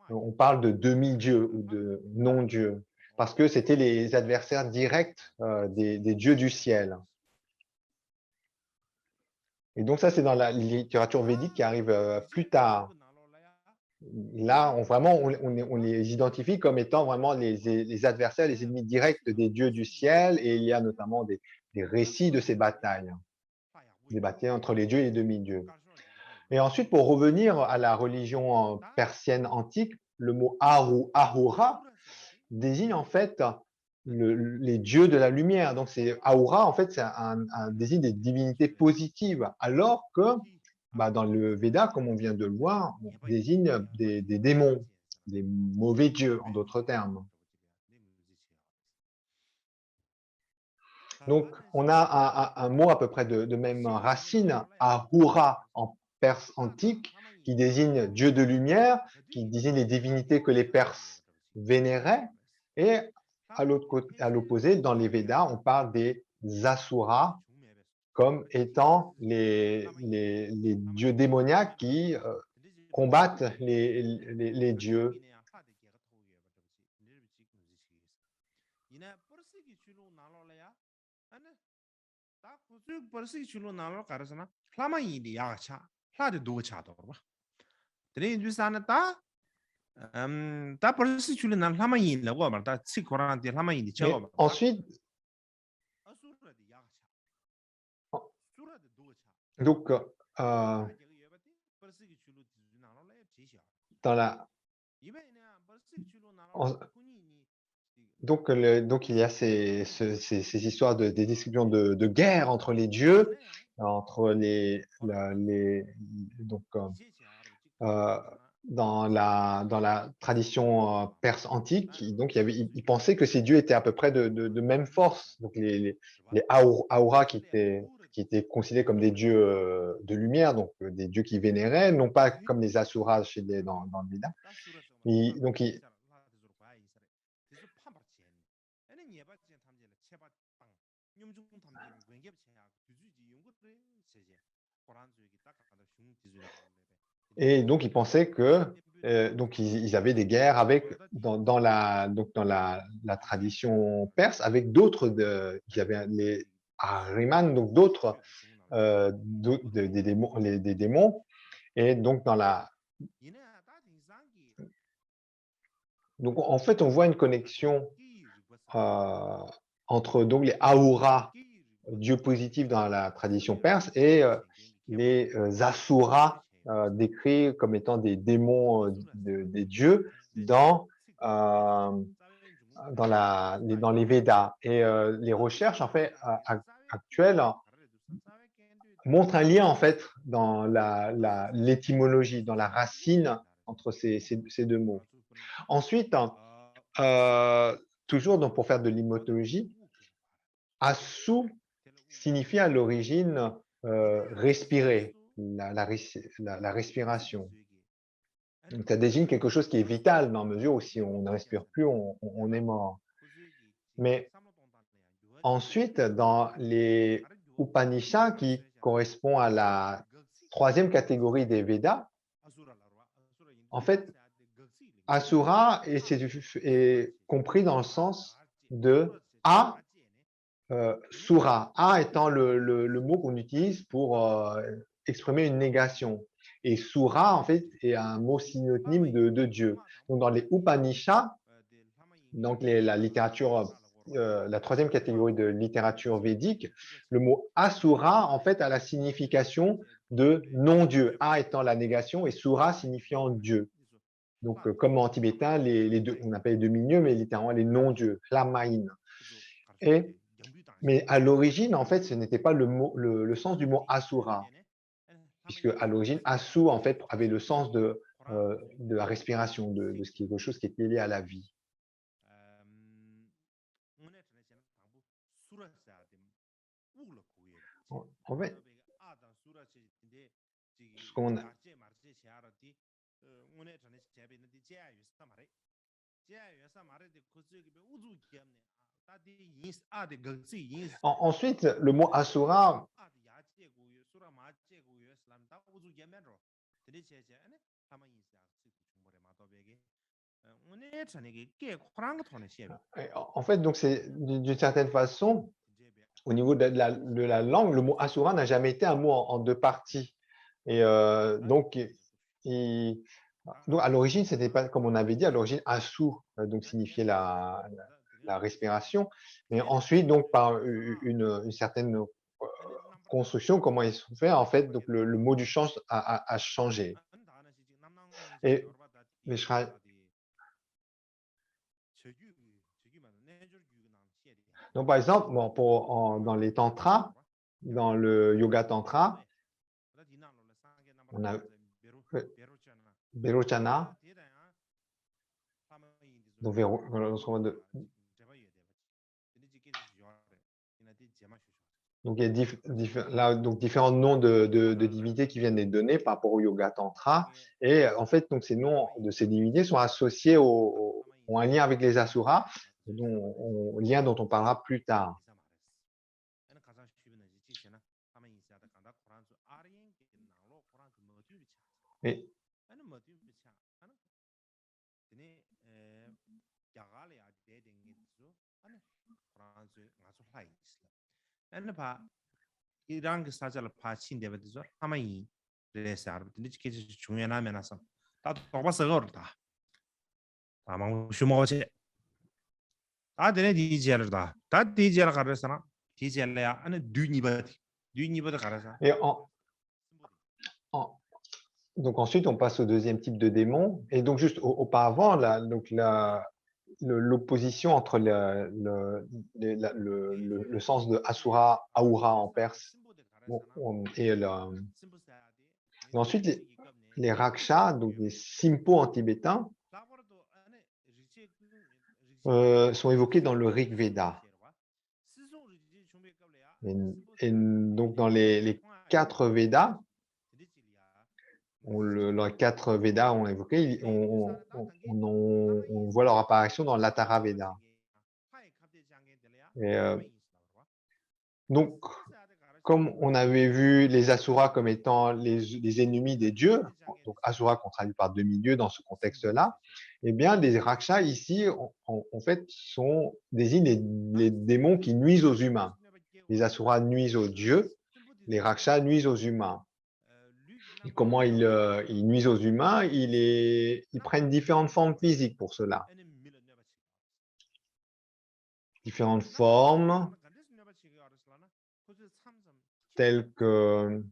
on parle de demi-dieux ou de non-dieux, parce que c'était les adversaires directs des dieux du ciel. Et donc, ça, c'est dans la littérature védique qui arrive plus tard. Là, on les identifie comme étant vraiment les adversaires, les ennemis directs des dieux du ciel, et il y a notamment des récits de ces batailles, des batailles entre les dieux et les demi-dieux. Et ensuite, pour revenir à la religion persienne antique, le mot Ahura désigne en fait les dieux de la lumière. Donc, c'est Ahura, en fait, c'est un désigne des divinités positives, alors que dans le Veda, comme on vient de le voir, on désigne des démons, des mauvais dieux, en d'autres termes. Donc, on a un mot à peu près de même racine, Ahura en perse antique, qui désigne Dieu de lumière, qui désigne les divinités que les Perses vénéraient. Et à l'opposé, dans les Védas, on parle des Asuras comme étant les dieux démoniaques qui combattent les dieux. Mais ensuite, donc, dans la, donc, il y a ces histoires des descriptions de guerre entre les dieux, entre donc, euh, dans la tradition perse antique, donc ils pensaient que ces dieux étaient à peu près de même force. Donc les Aura qui étaient considérés comme des dieux de lumière, donc des dieux qui vénéraient, non pas comme les Asuras dans le Veda. Donc et donc ils pensaient que donc ils avaient des guerres avec dans la tradition perse avec d'autres il y avait les Ahriman, donc d'autres des démons, des démons. Et donc donc en fait on voit une connexion euh, entre donc les Ahuras, dieux positifs dans la tradition perse, et les Asuras décrits comme étant des démons des dieux euh, dans les Védas. Et les recherches en fait actuelles montrent un lien en fait dans l'étymologie, dans la racine entre ces deux mots. Ensuite, toujours donc pour faire de l'imotologie, Asu signifie à l'origine respirer, la respiration. Donc, ça désigne quelque chose qui est vital dans la mesure où si on ne respire plus, on est mort. Mais ensuite, dans les Upanishads, qui correspond à la troisième catégorie des Védas, en fait, Asura est compris dans le sens de A, Sura. A étant le mot qu'on utilise pour exprimer une négation. Et Sura, en fait, est un mot synonyme de Dieu. Donc, dans les Upanishads, donc la littérature, la troisième catégorie de littérature védique, le mot Asura, en fait, a la signification de non-dieu. A étant la négation et Sura signifiant Dieu. Donc, comme en tibétain, les deux, on appelle les demi-dieux, mais littéralement les non-dieux, Lamain. Mais à l'origine, en fait, ce n'était pas le sens du mot Asura, puisque à l'origine, Asu, en fait, avait le sens de la respiration, de quelque chose qui était lié à la vie. En fait, ce qu'on Ensuite, le mot Asura, en fait, donc c'est d'une certaine façon, au niveau de la langue, le mot Asura n'a jamais été un mot en deux parties. Et donc, donc, à l'origine, c'était pas, comme on avait dit, à l'origine, Asu, donc signifiait la respiration. Mais ensuite, donc, par une certaine construction, comment ils sont faits, en fait, donc le mot du chant a changé. Et mais donc, par exemple, bon, dans les tantras, dans le yoga tantra, on a Berochana, donc donc il y a là, donc différents noms de divinités qui viennent d'être donnés par rapport au yoga tantra. Et en fait, donc ces noms de ces divinités sont associés ont un lien avec les asuras, lien dont on parlera plus tard. Et donc ensuite, on passe au deuxième type de démon. Et donc juste auparavant, l'opposition entre le sens de Asura, Aura en perse, et ensuite les Rakshas, donc les Simpo en tibétain, sont évoqués dans le Rig Veda. Et donc dans les 4 Védas, les 4 Védas ont évoqué, on voit leur apparition dans l'Atara Veda. Et, donc, comme on avait vu les Asuras comme étant les ennemis des dieux, donc Asura qu'on traduit par demi-dieu dans ce contexte-là, eh bien, les Rakshas ici, en fait, désignent les démons qui nuisent aux humains. Les Asuras nuisent aux dieux, les Rakshas nuisent aux humains. Et comment ils nuisent aux humains? Ils prennent différentes formes physiques pour cela. Différentes formes, telles que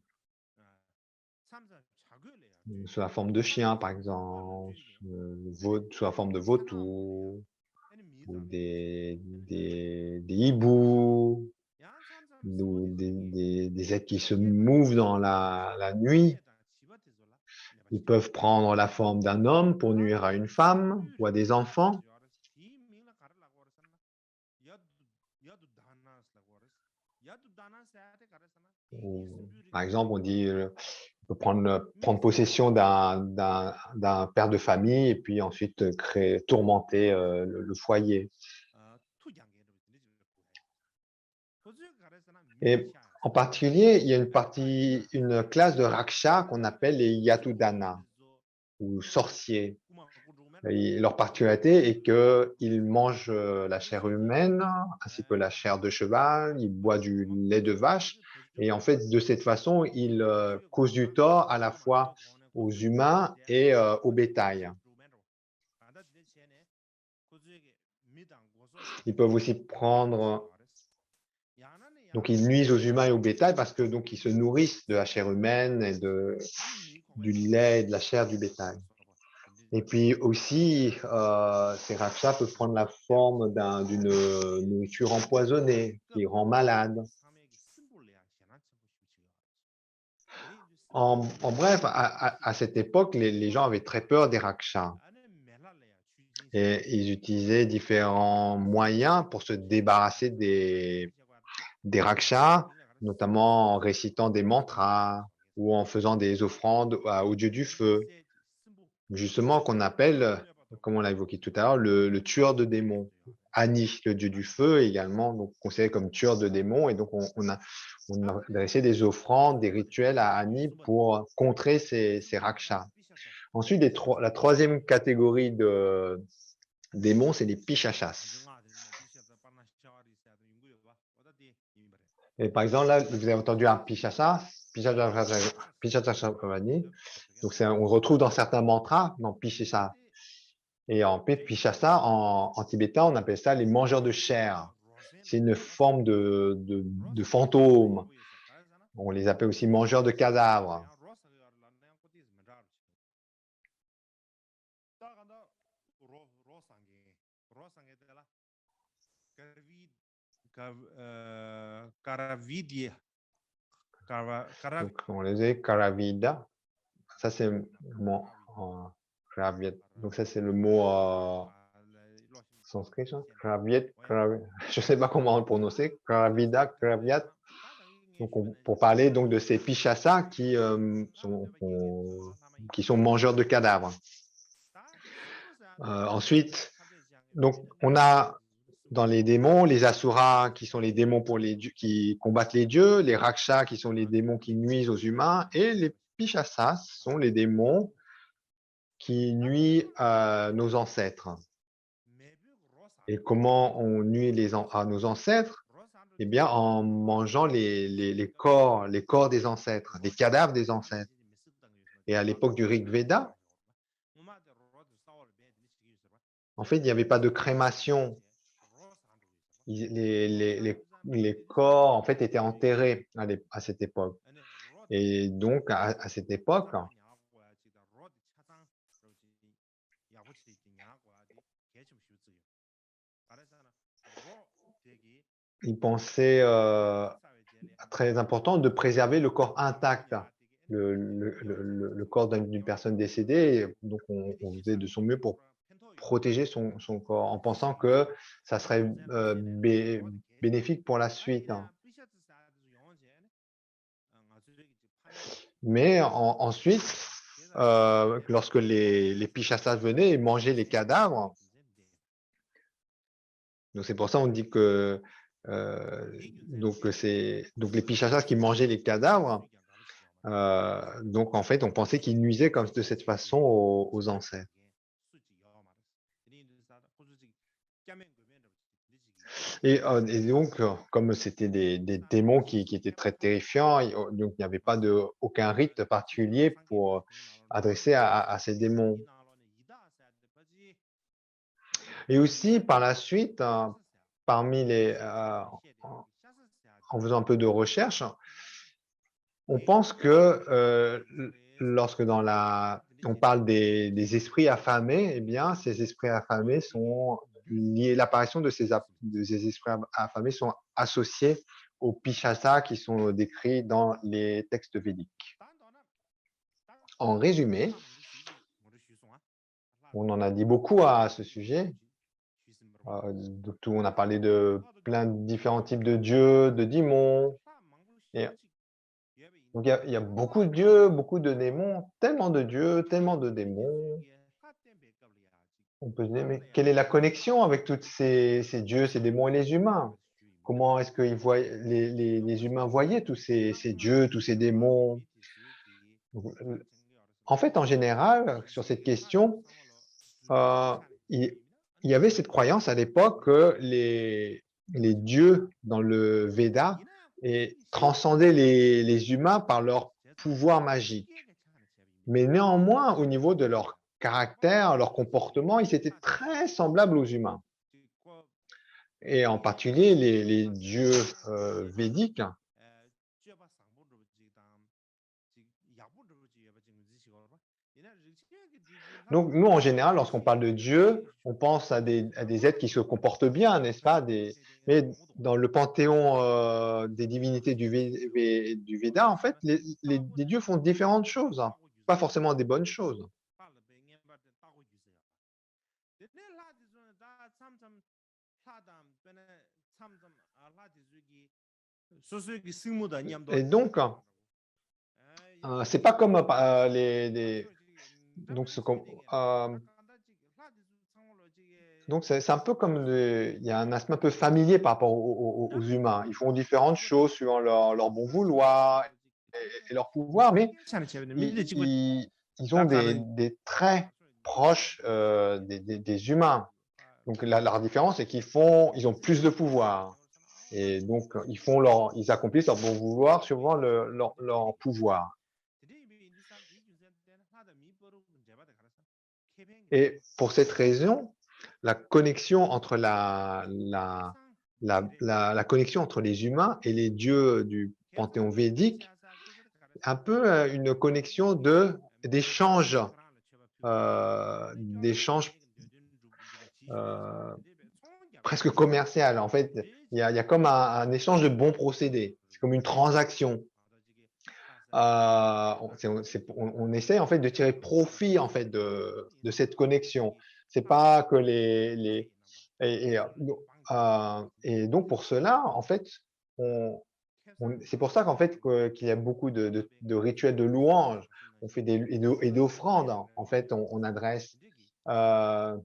sous la forme de chien, par exemple, sous la forme de vautour, ou des hiboux, ou des êtres qui se mouvent dans la nuit. Ils peuvent prendre la forme d'un homme pour nuire à une femme ou à des enfants. Par exemple, on dit on peut prendre possession d'un père de famille et puis ensuite tourmenter le foyer. Et en particulier, il y a une classe de Raksha qu'on appelle les Yatudana, ou sorciers. Et leur particularité est qu'ils mangent la chair humaine ainsi que la chair de cheval, ils boivent du lait de vache, et en fait, de cette façon, ils causent du tort à la fois aux humains et au bétail. Ils peuvent aussi prendre, donc ils nuisent aux humains et au bétail parce que donc ils se nourrissent de la chair humaine et du lait et de la chair du bétail. Et puis aussi, ces rakshas peuvent prendre la forme d'une nourriture empoisonnée qui rend malade. En bref, à cette époque, les gens avaient très peur des rakshas. Et ils utilisaient différents moyens pour se débarrasser des rakshas, notamment en récitant des mantras ou en faisant des offrandes aux dieux du feu, justement qu'on appelle comme on l'a évoqué tout à l'heure, le tueur de démons. Ani, le dieu du feu, également donc considéré comme tueur de démons. Et donc, on a dressé des offrandes, des rituels à Ani pour contrer ces rakshas. Ensuite, la troisième catégorie de démons, c'est les pichachas. Et par exemple, là, vous avez entendu un pichacha, pichachasavani. Donc, on retrouve dans certains mantras, dans pichacha. Et en pichasa, en tibétain, on appelle ça les mangeurs de chair. C'est une forme de fantôme. On les appelle aussi mangeurs de cadavres. Donc, on les dit Karavida. Ça, c'est le mot Karaviet. Donc, ça, c'est le mot sanskrit. Karaviet, je ne sais pas comment on le prononcer. Karavida, Karaviat. Donc, pour parler donc de ces pichasa qui sont mangeurs de cadavres. Ensuite, donc, on a dans les démons, les asuras qui sont les démons qui combattent les dieux, les rakshas qui sont les démons qui nuisent aux humains, et les pichasas sont les démons qui nuisent à nos ancêtres. Et comment on nuit à nos ancêtres? Eh bien, en mangeant les corps des ancêtres, les cadavres des ancêtres. Et à l'époque du Rig Veda, en fait, il n'y avait pas de crémation. Les corps, en fait, étaient enterrés à cette époque. Et donc, à cette époque, ils pensaient très important de préserver le corps intact, le corps d'une personne décédée. Et donc, on faisait de son mieux pour protéger son corps en pensant que ça serait bénéfique pour la suite. Mais ensuite, lorsque les pichasas venaient et mangeaient les cadavres, donc c'est pour ça on dit que donc les pichasas qui mangeaient les cadavres, donc en fait on pensait qu'ils nuisaient comme de cette façon aux ancêtres. Et donc, comme c'était des démons qui étaient très terrifiants, donc il n'y avait pas aucun rite particulier pour adresser à ces démons. Et aussi, par la suite, en faisant un peu de recherche, on pense que lorsque on parle des esprits affamés, eh bien, ces esprits affamés sont liés, l'apparition de ces esprits affamés sont associés aux pichasa qui sont décrits dans les textes védiques. En résumé, on en a dit beaucoup à ce sujet. On a parlé de plein de différents types de dieux, de démons. Et donc, il y a beaucoup de dieux, beaucoup de démons, tellement de dieux, tellement de démons. On peut se dire, mais quelle est la connexion avec tous ces dieux, ces démons et les humains? Comment est-ce que les humains voyaient tous ces dieux, tous ces démons? En fait, en général, sur cette question, il y avait cette croyance à l'époque que les dieux dans le Veda transcendaient les humains par leur pouvoir magique. Mais néanmoins, au niveau de leur caractère, leur comportement, ils étaient très semblables aux humains. Et en particulier, les dieux védiques. Donc, nous, en général, lorsqu'on parle de Dieu, on pense à des êtres qui se comportent bien, n'est-ce pas? Mais dans le panthéon des divinités du Veda, en fait, les dieux font différentes choses, hein, pas forcément des bonnes choses. Et donc, c'est pas comme donc Donc, c'est un peu comme il y a un aspect un peu familier par rapport aux humains. Ils font différentes choses suivant leur bon vouloir et leur pouvoir, mais ils ont des traits proches des humains. Donc, leur différence, c'est ils ont plus de pouvoir. Et donc, ils accomplissent leur bon vouloir suivant leur pouvoir. Et pour cette raison, la connexion entre la connexion entre les humains et les dieux du panthéon védique, un peu une connexion d'échange, d'échange euh, presque commercial. En fait, il y a comme un échange de bons procédés. C'est comme une transaction. On essaie en fait de tirer profit en fait de cette connexion. C'est pas que et donc pour cela en fait c'est pour ça qu'en fait qu'il y a beaucoup de rituels de louange. On fait et d'offrandes. En fait, on adresse euh,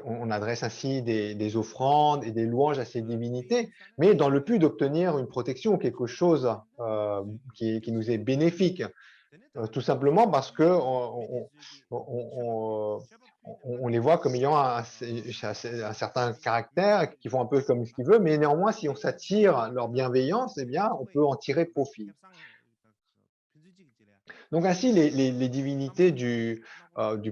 on adresse ainsi des offrandes et des louanges à ces divinités, mais dans le but d'obtenir une protection ou quelque chose qui nous est bénéfique. Tout simplement parce que on les voit comme ayant un certain caractère, qui font un peu comme ce qu'ils veulent, mais néanmoins, si on s'attire leur bienveillance, eh bien, on peut en tirer profit. Donc ainsi, les divinités du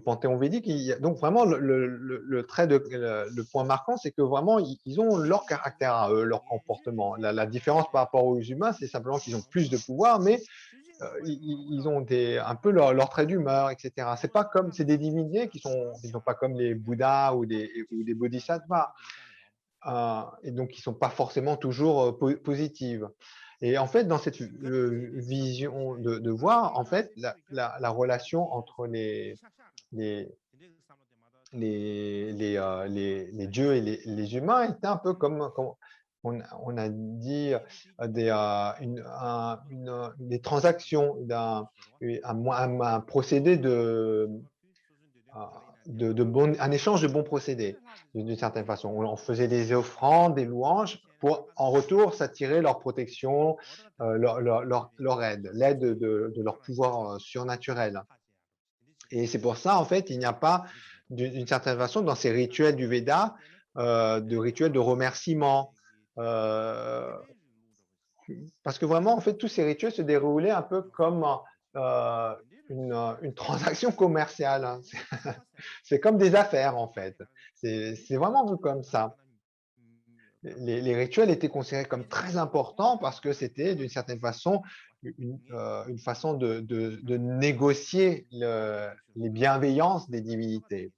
panthéon védique, donc vraiment le trait le point marquant, c'est que vraiment ils ont leur caractère à eux, leur comportement. La différence par rapport aux humains, c'est simplement qu'ils ont plus de pouvoir, mais ils ont un peu leur trait d'humeur, etc. C'est des divinités qui sont pas comme les Bouddhas ou des Bodhisattvas, et donc qui sont pas forcément toujours positives. Et en fait, dans cette vision de voir, en fait, la relation entre les, les dieux et les humains était un peu comme on a dit, des transactions, un procédé un échange de bons procédés, d'une certaine façon. On faisait des offrandes, des louanges, pour en retour s'attirer leur protection, leur aide, l'aide de leur pouvoir surnaturel. Et c'est pour ça, en fait, il n'y a pas, d'une certaine façon, dans ces rituels du Veda, de rituels de remerciement. euh, Parce que vraiment, en fait, tous ces rituels se déroulaient un peu comme euh, une transaction commerciale, hein. C'est comme des affaires, en fait. C'est vraiment vu comme ça. Les rituels étaient considérés comme très importants parce que c'était, d'une certaine façon, une façon de négocier les bienveillances des divinités.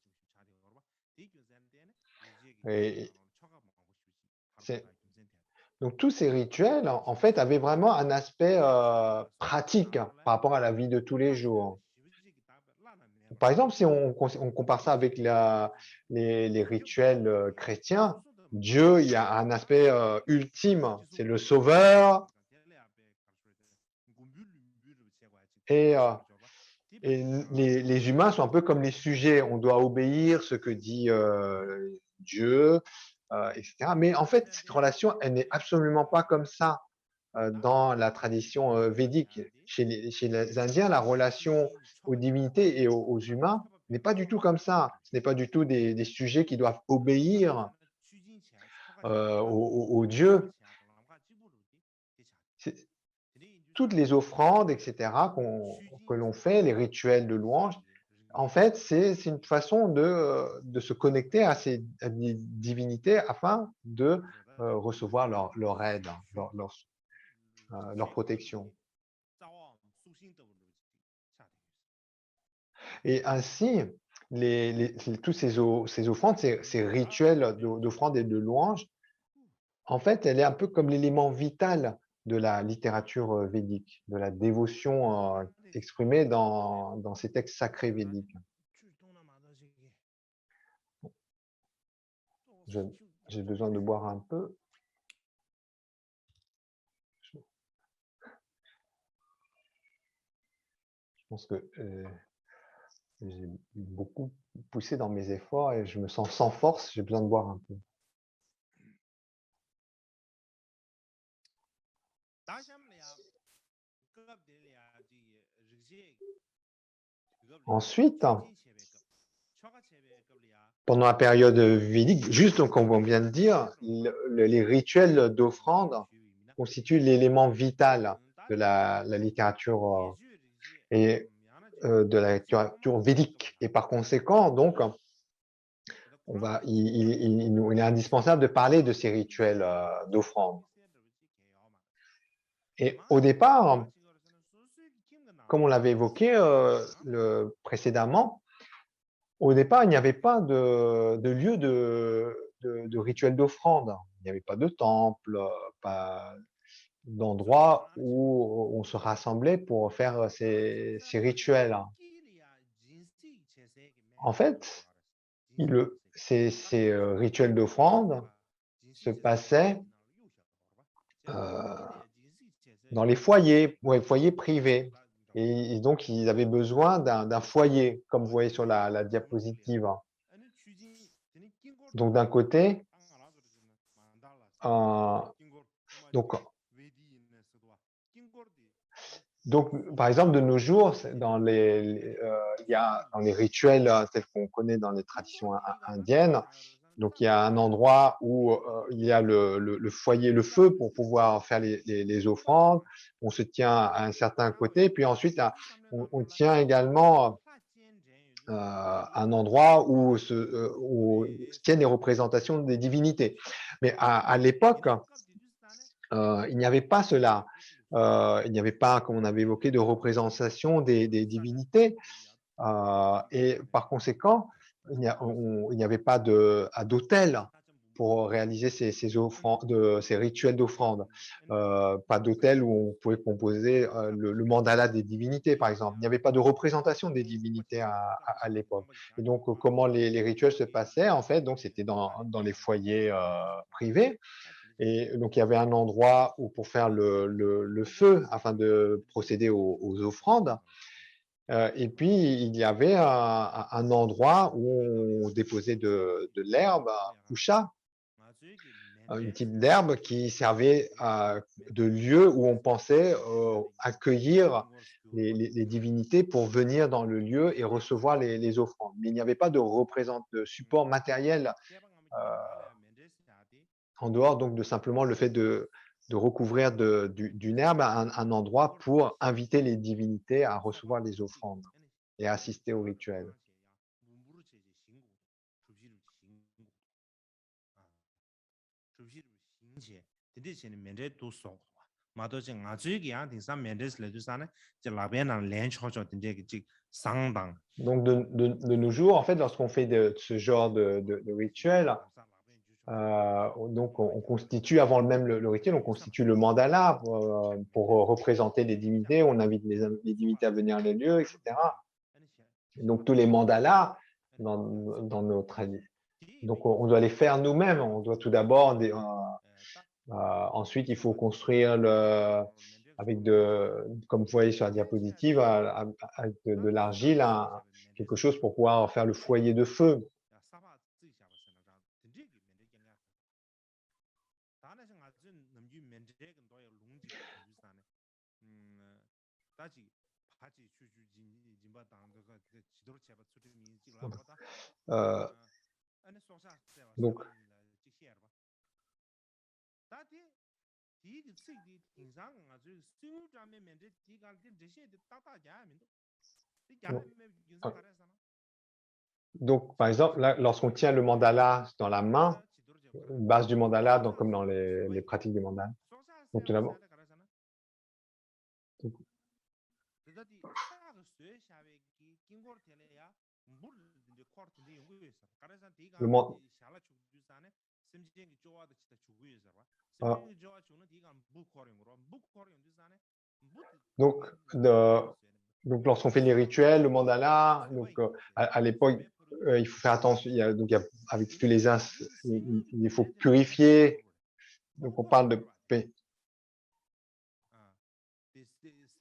Et c'est- donc tous ces rituels, en fait, avaient vraiment un aspect pratique par rapport à la vie de tous les jours. Par exemple, si on compare ça avec les rituels chrétiens, Dieu, il y a un aspect ultime, c'est le sauveur, et, euh, et les humains sont un peu comme les sujets, on doit obéir ce que dit Dieu, etc. Mais en fait, cette relation, elle n'est absolument pas comme ça dans la tradition védique. Chez les Indiens, la relation aux divinités et aux humains n'est pas du tout comme ça. Ce n'est pas du tout des sujets qui doivent obéir aux dieux. Toutes les offrandes, etc., que l'on fait, les rituels de louange, en fait, c'est une façon de se connecter à des divinités afin de recevoir leur aide, leur protection. Et ainsi, tous ces offrandes, ces rituels d'offrandes et de louanges, en fait, elle est un peu comme l'élément vital de la littérature védique, de la dévotion exprimée dans ces textes sacrés védiques. Je- J'ai besoin de boire un peu. Je pense que J'ai beaucoup poussé dans mes efforts et je me sens sans force, j'ai besoin de boire un peu. 大项目呀，各个的呀，这日些各个的呀， Ensuite, 全切别个，全个切别个的呀， pendant la période védique, juste donc comme on vient de dire, les rituels d'offrande constituent l'élément vital de la littérature et de la littérature védique. Et par conséquent, donc, il est indispensable de parler de ces rituels d'offrande. Et au départ, comme on l'avait évoqué précédemment, au départ, il n'y avait pas de lieu de rituel d'offrande. Il n'y avait pas de temple, pas d'endroit où on se rassemblait pour faire ces rituels. En fait, ces rituels d'offrande se passaient dans les foyers, foyers privés. Et donc, ils avaient besoin d'un foyer, comme vous voyez sur la diapositive. Donc, d'un côté, donc, par exemple, de nos jours, il y a dans les rituels tels qu'on connaît dans les traditions indiennes, donc il y a un endroit où il y a le foyer, le feu pour pouvoir faire les offrandes. On se tient à un certain côté, puis ensuite on tient également un endroit où se tiennent les représentations des divinités. Mais à l'époque, il n'y avait pas cela. Il n'y avait pas, comme on avait évoqué, de représentation des divinités. Et par conséquent, il n'y avait pas d'autel pour réaliser ces rituels d'offrande. Pas d'autel où on pouvait composer le mandala des divinités, par exemple. Il n'y avait pas de représentation des divinités à l'époque. Et donc, comment les rituels se passaient, en fait, donc c'était dans les foyers privés. Et donc, il y avait un endroit où pour faire le feu afin de procéder aux offrandes. Et puis, il y avait un endroit où on déposait de l'herbe, pucha, une type d'herbe qui servait de lieu où on pensait accueillir les divinités pour venir dans le lieu et recevoir les offrandes. Mais il n'y avait pas de support matériel en dehors donc de simplement le fait de recouvrir d'une herbe un endroit pour inviter les divinités à recevoir les offrandes et à assister au rituel. Donc de nos jours, en fait, lorsqu'on fait de ce genre de rituel, donc on constitue avant même le rituel, on constitue le mandala pour représenter les divinités, on invite les divinités à venir dans les lieux, etc. Donc tous les mandalas dans nos traditions. Donc on doit les faire nous-mêmes. On doit tout d'abord, ensuite il faut construire avec comme vous voyez sur la diapositive, avec de l'argile, quelque chose pour pouvoir faire le foyer de feu. Euh, donc, donc, par exemple, là, lorsqu'on tient le mandala dans la main, une base du mandala, donc, comme dans les pratiques du mandala. Donc, tout d'abord, le mandala. Donc, lorsqu'on fait les rituels, le mandala, donc à l'époque, il faut faire attention. Avec tous les il faut purifier. Donc, on parle de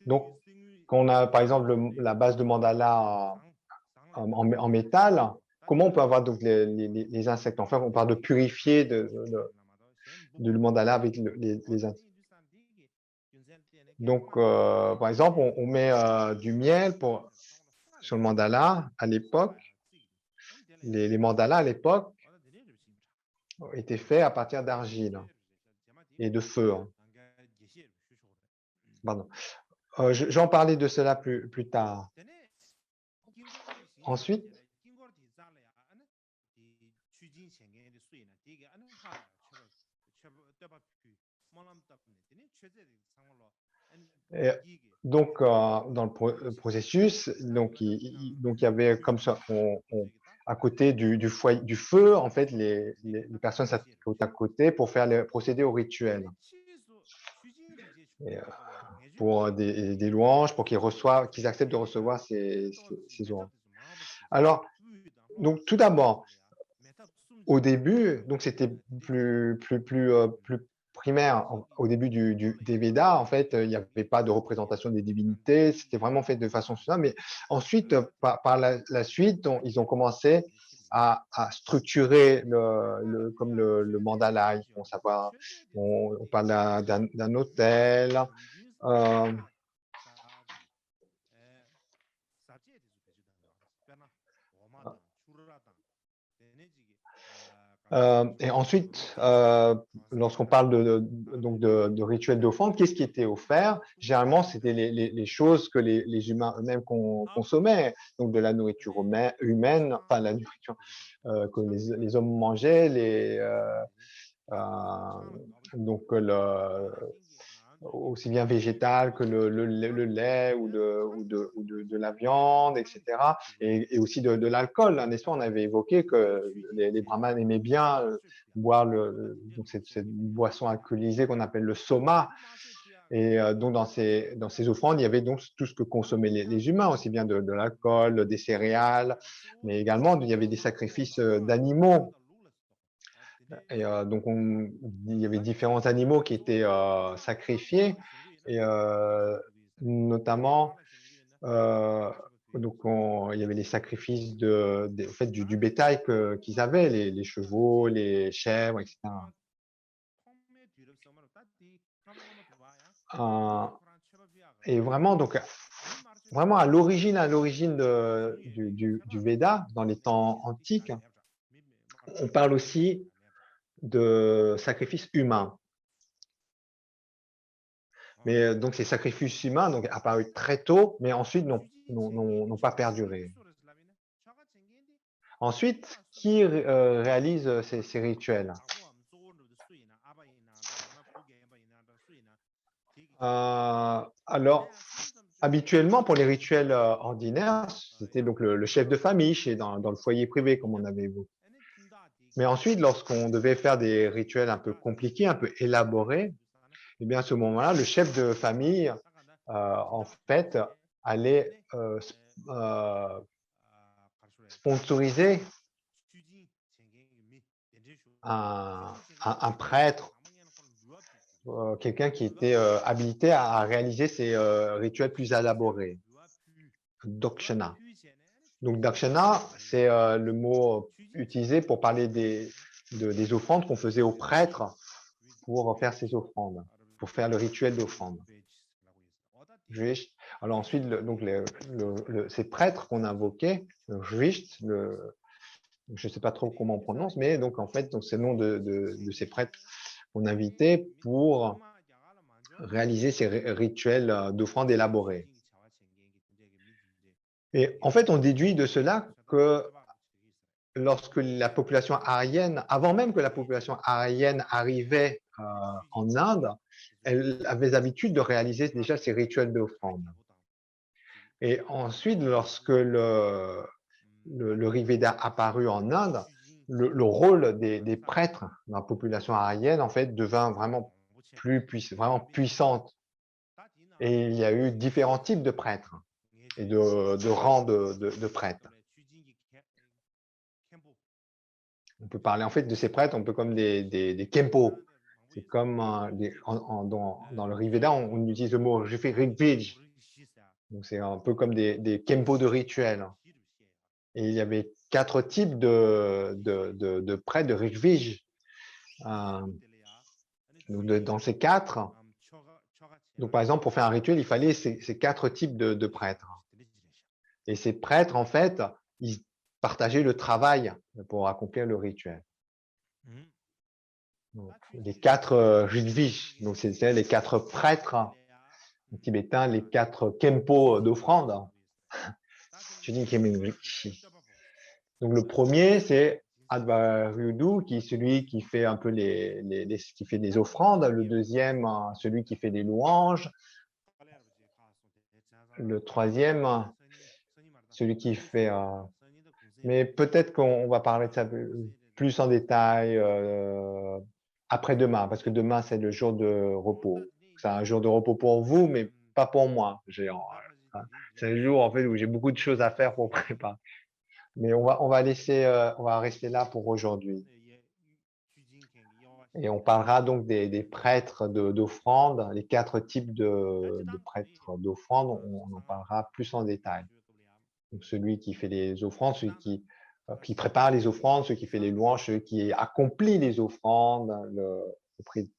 donc, quand on a par exemple la base de mandala en métal, comment on peut avoir donc les insectes? Enfin, on parle de purifier le mandala avec les insectes. Donc, par exemple, on met du miel sur le mandala à l'époque. Les mandalas à l'époque étaient faits à partir d'argile et de feu. Pardon. J'en parlais de cela plus tard. Ensuite, et donc, dans le processus, donc, il y avait comme ça, à côté du foyer, du feu, en fait, les personnes s'assieient à côté pour faire procéder au rituel. Et, pour des louanges, pour qu'ils acceptent de recevoir ces louanges. Alors, donc tout d'abord, au début, donc c'était plus primaire. Au début des Védas, en fait, il n'y avait pas de représentation des divinités, c'était vraiment fait de façon simple. Mais ensuite, par la suite, ils ont commencé à structurer comme le mandala. Ils vont savoir, on parle d'un autel. Et ensuite, lorsqu'on parle donc de rituels d'offrande, qu'est-ce qui était offert? Généralement, c'était les choses que les humains eux-mêmes consommaient, donc de la nourriture humaine, enfin la nourriture que les hommes mangeaient, donc aussi bien végétal que le lait ou de la viande, etc. Et aussi de l'alcool, hein, n'est-ce pas? On avait évoqué que les brahmanes aimaient bien boire donc cette boisson alcoolisée qu'on appelle le soma. Et donc, dans ces offrandes, il y avait donc tout ce que consommaient les humains, aussi bien de l'alcool, des céréales, mais également, il y avait des sacrifices d'animaux. Et donc, il y avait différents animaux qui étaient sacrifiés, et notamment, donc il y avait les sacrifices en fait, du bétail qu'ils avaient, les chevaux, les chèvres, etc. Euh, et vraiment, donc, vraiment à l'origine du Veda, dans les temps antiques, on parle aussi de sacrifices humains. Mais donc ces sacrifices humains donc apparus très tôt, mais ensuite n'ont pas perduré. Ensuite, qui réalise ces rituels? Alors, habituellement, pour les rituels ordinaires, c'était donc le chef de famille dans le foyer privé, comme on avait évoqué. Mais ensuite, lorsqu'on devait faire des rituels un peu compliqués, un peu élaborés, eh bien, à ce moment-là, le chef de famille, en fait, allait sponsoriser un prêtre, quelqu'un qui était habilité à réaliser ces rituels plus élaborés. Dakshana. Donc, dakshana, c'est le mot utilisé pour parler des offrandes qu'on faisait aux prêtres pour faire ces offrandes, pour faire le rituel d'offrande. Alors ensuite, ces prêtres qu'on invoquait, je ne sais pas trop comment on prononce, mais donc en fait, c'est le nom de ces prêtres qu'on invitait pour réaliser ces rituels d'offrande élaborés. Et en fait, on déduit de cela que lorsque la population aryenne, avant même que la population aryenne arrivait en Inde, elle avait l'habitude de réaliser déjà ces rituels d'offrande. Et ensuite, lorsque le Rigveda apparut en Inde, le rôle des prêtres dans la population aryenne, en fait, devint vraiment vraiment puissante. Et il y a eu différents types de prêtres et de rangs de prêtres. On peut parler en fait de ces prêtres un peu comme des kempo. C'est comme dans le Rigveda, on utilise le mot Rigvej. Donc c'est un peu comme des kempo de rituel. Et il y avait 4 types de prêtres, de Rigvij. Dans ces 4, donc par exemple, pour faire un rituel, il fallait ces 4 types de prêtres. Et ces prêtres, en fait, ils partageaient le travail pour accomplir le rituel. Donc, les 4 Rigvij, donc c'est les 4 prêtres tibétains, les 4 Kempo d'offrande. Donc le premier, c'est Advaryudu, qui est celui qui fait un peu qui fait des offrandes. Le deuxième, celui qui fait des louanges. Le troisième, celui qui fait... mais peut-être qu'on va parler de ça plus en détail après-demain, parce que demain, c'est le jour de repos. C'est un jour de repos pour vous, mais pas pour moi. C'est un jour en fait où j'ai beaucoup de choses à faire pour préparer. Mais on va rester là pour aujourd'hui. Et on parlera donc des prêtres d'offrande, les 4 types de prêtres d'offrande, on en parlera plus en détail. Donc celui qui fait les offrandes, celui qui prépare les offrandes, celui qui fait les louanges, celui qui accomplit les offrandes, le prix.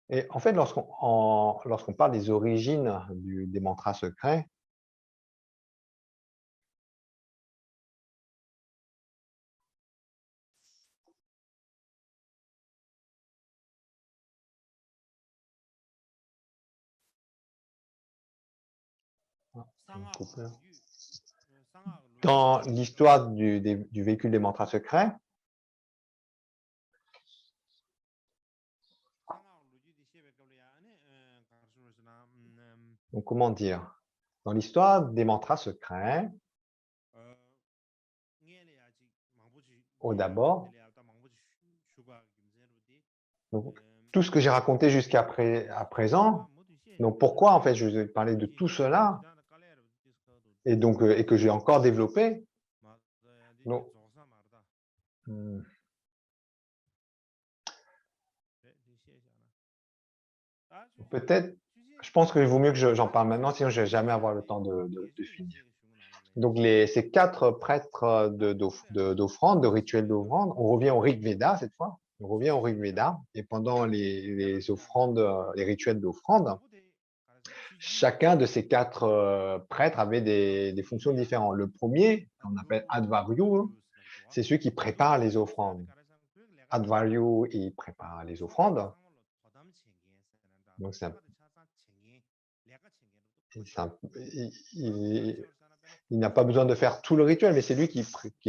Et en fait, lorsqu'on parle des origines des mantras secrets, dans l'histoire du véhicule des mantras secrets, donc comment dire, dans l'histoire des mantras secrets, d'abord, tout ce que j'ai raconté jusqu'à présent, donc pourquoi en fait je vous ai parlé de tout cela et donc et que j'ai encore développé. Donc, peut-être, je pense qu'il vaut mieux que j'en parle maintenant, sinon je ne vais jamais avoir le temps de finir. Donc ces 4 prêtres d'offrande, de rituels d'offrande, on revient au Rig Veda cette fois. On revient au Rig Veda et pendant les offrandes, les rituels d'offrande, chacun de ces 4 prêtres avait des fonctions différentes. Le premier, qu'on appelle Advaryu, c'est celui qui prépare les offrandes. Advaryu, il prépare les offrandes. Donc il n'a pas besoin de faire tout le rituel, mais c'est lui qui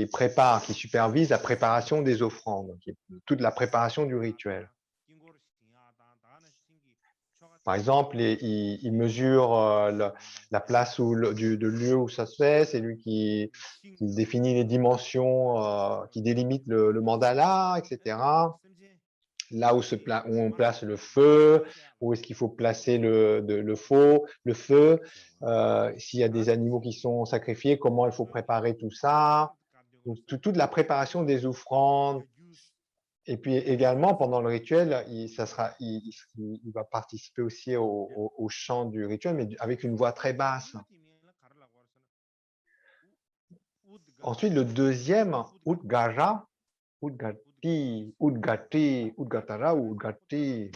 prépare, qui supervise la préparation des offrandes, toute la préparation du rituel. Par exemple, il mesure la place de lieu où ça se fait, c'est lui qui définit les dimensions, qui délimite le mandala, etc. Là où on place le feu, où est-ce qu'il faut placer le feu, s'il y a des animaux qui sont sacrifiés, comment il faut préparer tout ça, donc, toute la préparation des offrandes. Et puis également, pendant le rituel, il va participer aussi au chant du rituel, mais avec une voix très basse. Ensuite, le deuxième, Udgara, Udgatara ou Udgati.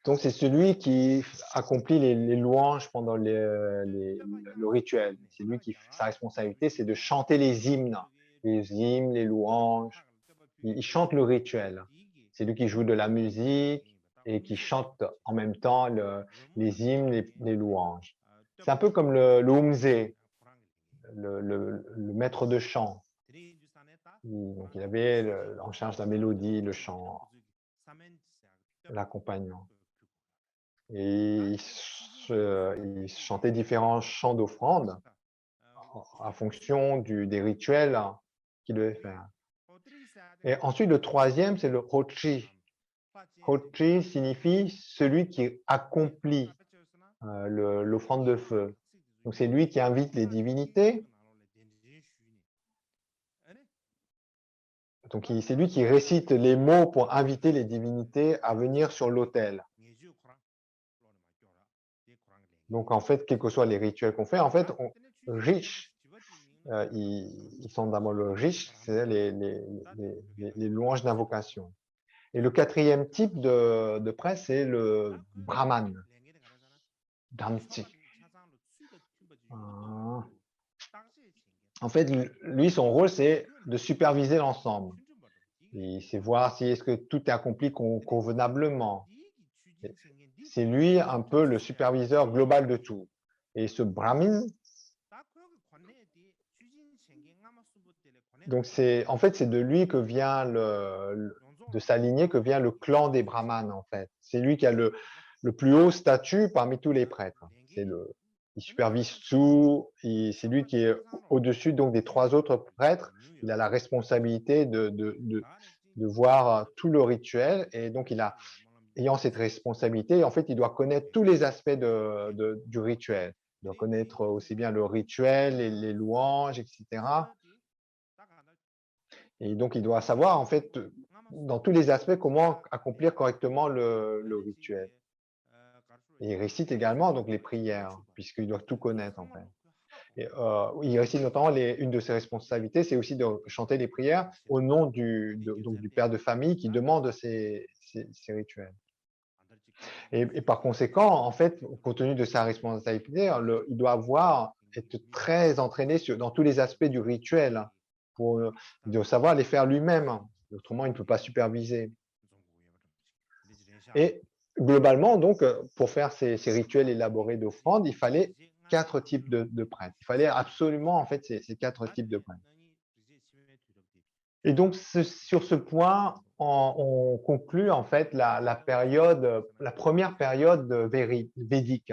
Donc, c'est celui qui accomplit les louanges pendant le rituel. C'est lui sa responsabilité, c'est de chanter les hymnes, les louanges. Il chante le rituel. C'est lui qui joue de la musique et qui chante en même temps les hymnes, les louanges. C'est un peu comme le Humze, le maître de chant. Donc, il avait en charge la mélodie, le chant, l'accompagnement. Et il chantait différents chants d'offrande en fonction des rituels qu'il devait faire. Et ensuite, le troisième, c'est le Hochi. Hochi signifie celui qui accomplit l'offrande de feu. Donc, c'est lui qui invite les divinités. Donc, c'est lui qui récite les mots pour inviter les divinités à venir sur l'autel. Donc, en fait, quels que soient les rituels qu'on fait, en fait, riche, ils sont d'abord le riche, c'est les louanges d'invocation. Et le quatrième type de prêtre, c'est le brahman, dhamti. En fait, lui, son rôle, c'est de superviser l'ensemble. C'est voir si est-ce que tout est accompli convenablement. C'est lui un peu le superviseur global de tout. Et ce brahmin, donc en fait, c'est de lui que vient de sa lignée que vient le clan des brahmanes, en fait. C'est lui qui a le plus haut statut parmi tous les prêtres. Il supervise tout, c'est lui qui est au-dessus donc des 3 autres prêtres. Il a la responsabilité de voir tout le rituel, et donc ayant cette responsabilité, en fait, il doit connaître tous les aspects du rituel. Il doit connaître aussi bien le rituel, les louanges, etc. Et donc, il doit savoir, en fait, dans tous les aspects, comment accomplir correctement le rituel. Et il récite également donc les prières, puisqu'il doit tout connaître, en fait. Et, il récite notamment une de ses responsabilités, c'est aussi de chanter les prières au nom donc du père de famille qui demande ces rituels. Et par conséquent, en fait, compte tenu de sa responsabilité, il doit être très entraîné dans tous les aspects du rituel pour savoir les faire lui-même. Autrement, il ne peut pas superviser. Et globalement, donc, pour faire ces rituels élaborés d'offrande, il fallait 4 types de prêtres. Il fallait absolument, en fait, ces 4 types de prêtres. Et donc, sur ce point, on conclut en fait la première période védique.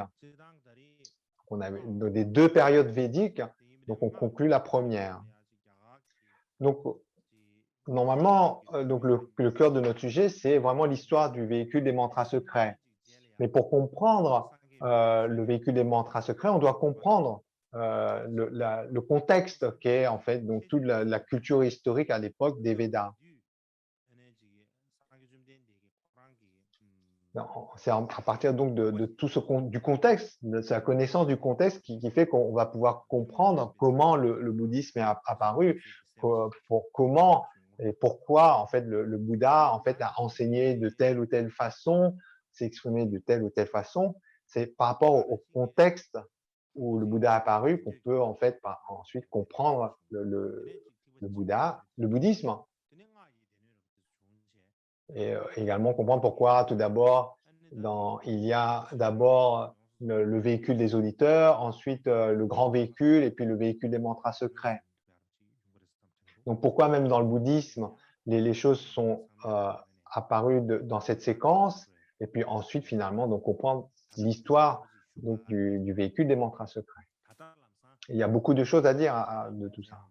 On avait des 2 périodes védiques, donc on conclut la première. Donc, normalement, donc le cœur de notre sujet, c'est vraiment l'histoire du véhicule des mantras secrets. Mais pour comprendre le véhicule des mantras secrets, on doit comprendre le contexte qu'est en fait donc toute la culture historique à l'époque des Védas. C'est à partir donc de tout du contexte, de sa connaissance du contexte qui fait qu'on va pouvoir comprendre comment le bouddhisme est apparu, comment et pourquoi en fait le Bouddha en fait a enseigné de telle ou telle façon, s'est exprimé de telle ou telle façon. C'est par rapport au contexte où le Bouddha a apparu qu'on peut en fait ensuite comprendre le bouddhisme. Et également comprendre pourquoi, tout d'abord, il y a d'abord le véhicule des auditeurs, ensuite le grand véhicule et puis le véhicule des mantras secrets. Donc pourquoi même dans le bouddhisme, les choses sont apparues dans cette séquence, et puis ensuite finalement donc comprendre l'histoire du véhicule des mantras secrets. Et il y a beaucoup de choses à dire de tout ça.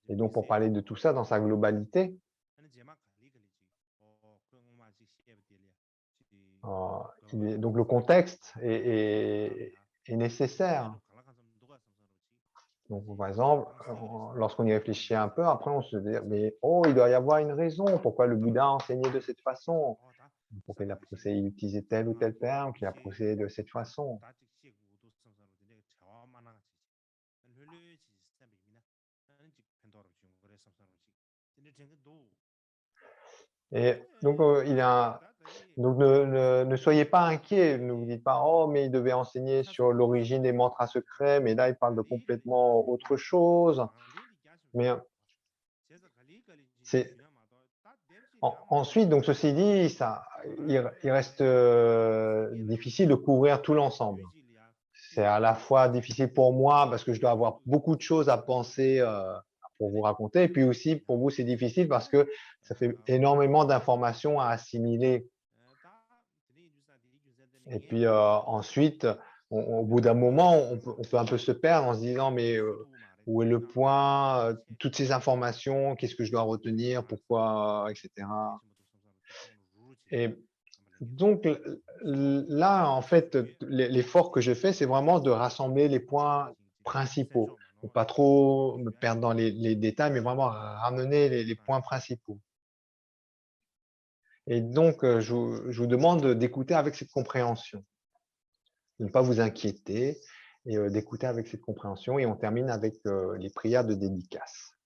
Et donc pour parler de tout ça dans sa globalité, donc le contexte est nécessaire. Donc, par exemple, lorsqu'on y réfléchit un peu, après on se dit, mais oh, il doit y avoir une raison, pourquoi le Bouddha a enseigné de cette façon, pourquoi il utilisait tel ou tel terme, qu'il a procédé de cette façon. Et donc, donc ne soyez pas inquiets, ne vous dites pas, oh, mais il devait enseigner sur l'origine des mantras secrets, mais là, il parle de complètement autre chose. Mais ensuite, donc ceci dit, il reste difficile de couvrir tout l'ensemble. C'est à la fois difficile pour moi parce que je dois avoir beaucoup de choses à penser pour vous raconter, et puis aussi pour vous, c'est difficile parce que ça fait énormément d'informations à assimiler. Et puis ensuite, au bout d'un moment, on peut un peu se perdre en se disant, mais où est le point, toutes ces informations, qu'est-ce que je dois retenir, pourquoi, etc. Et donc là, en fait, l'effort que je fais, c'est vraiment de rassembler les points principaux. Ne pas trop me perdre dans les détails, mais vraiment ramener les points principaux. Et donc, je vous demande d'écouter avec cette compréhension, de ne pas vous inquiéter et d'écouter avec cette compréhension. Et on termine avec les prières de dédicace.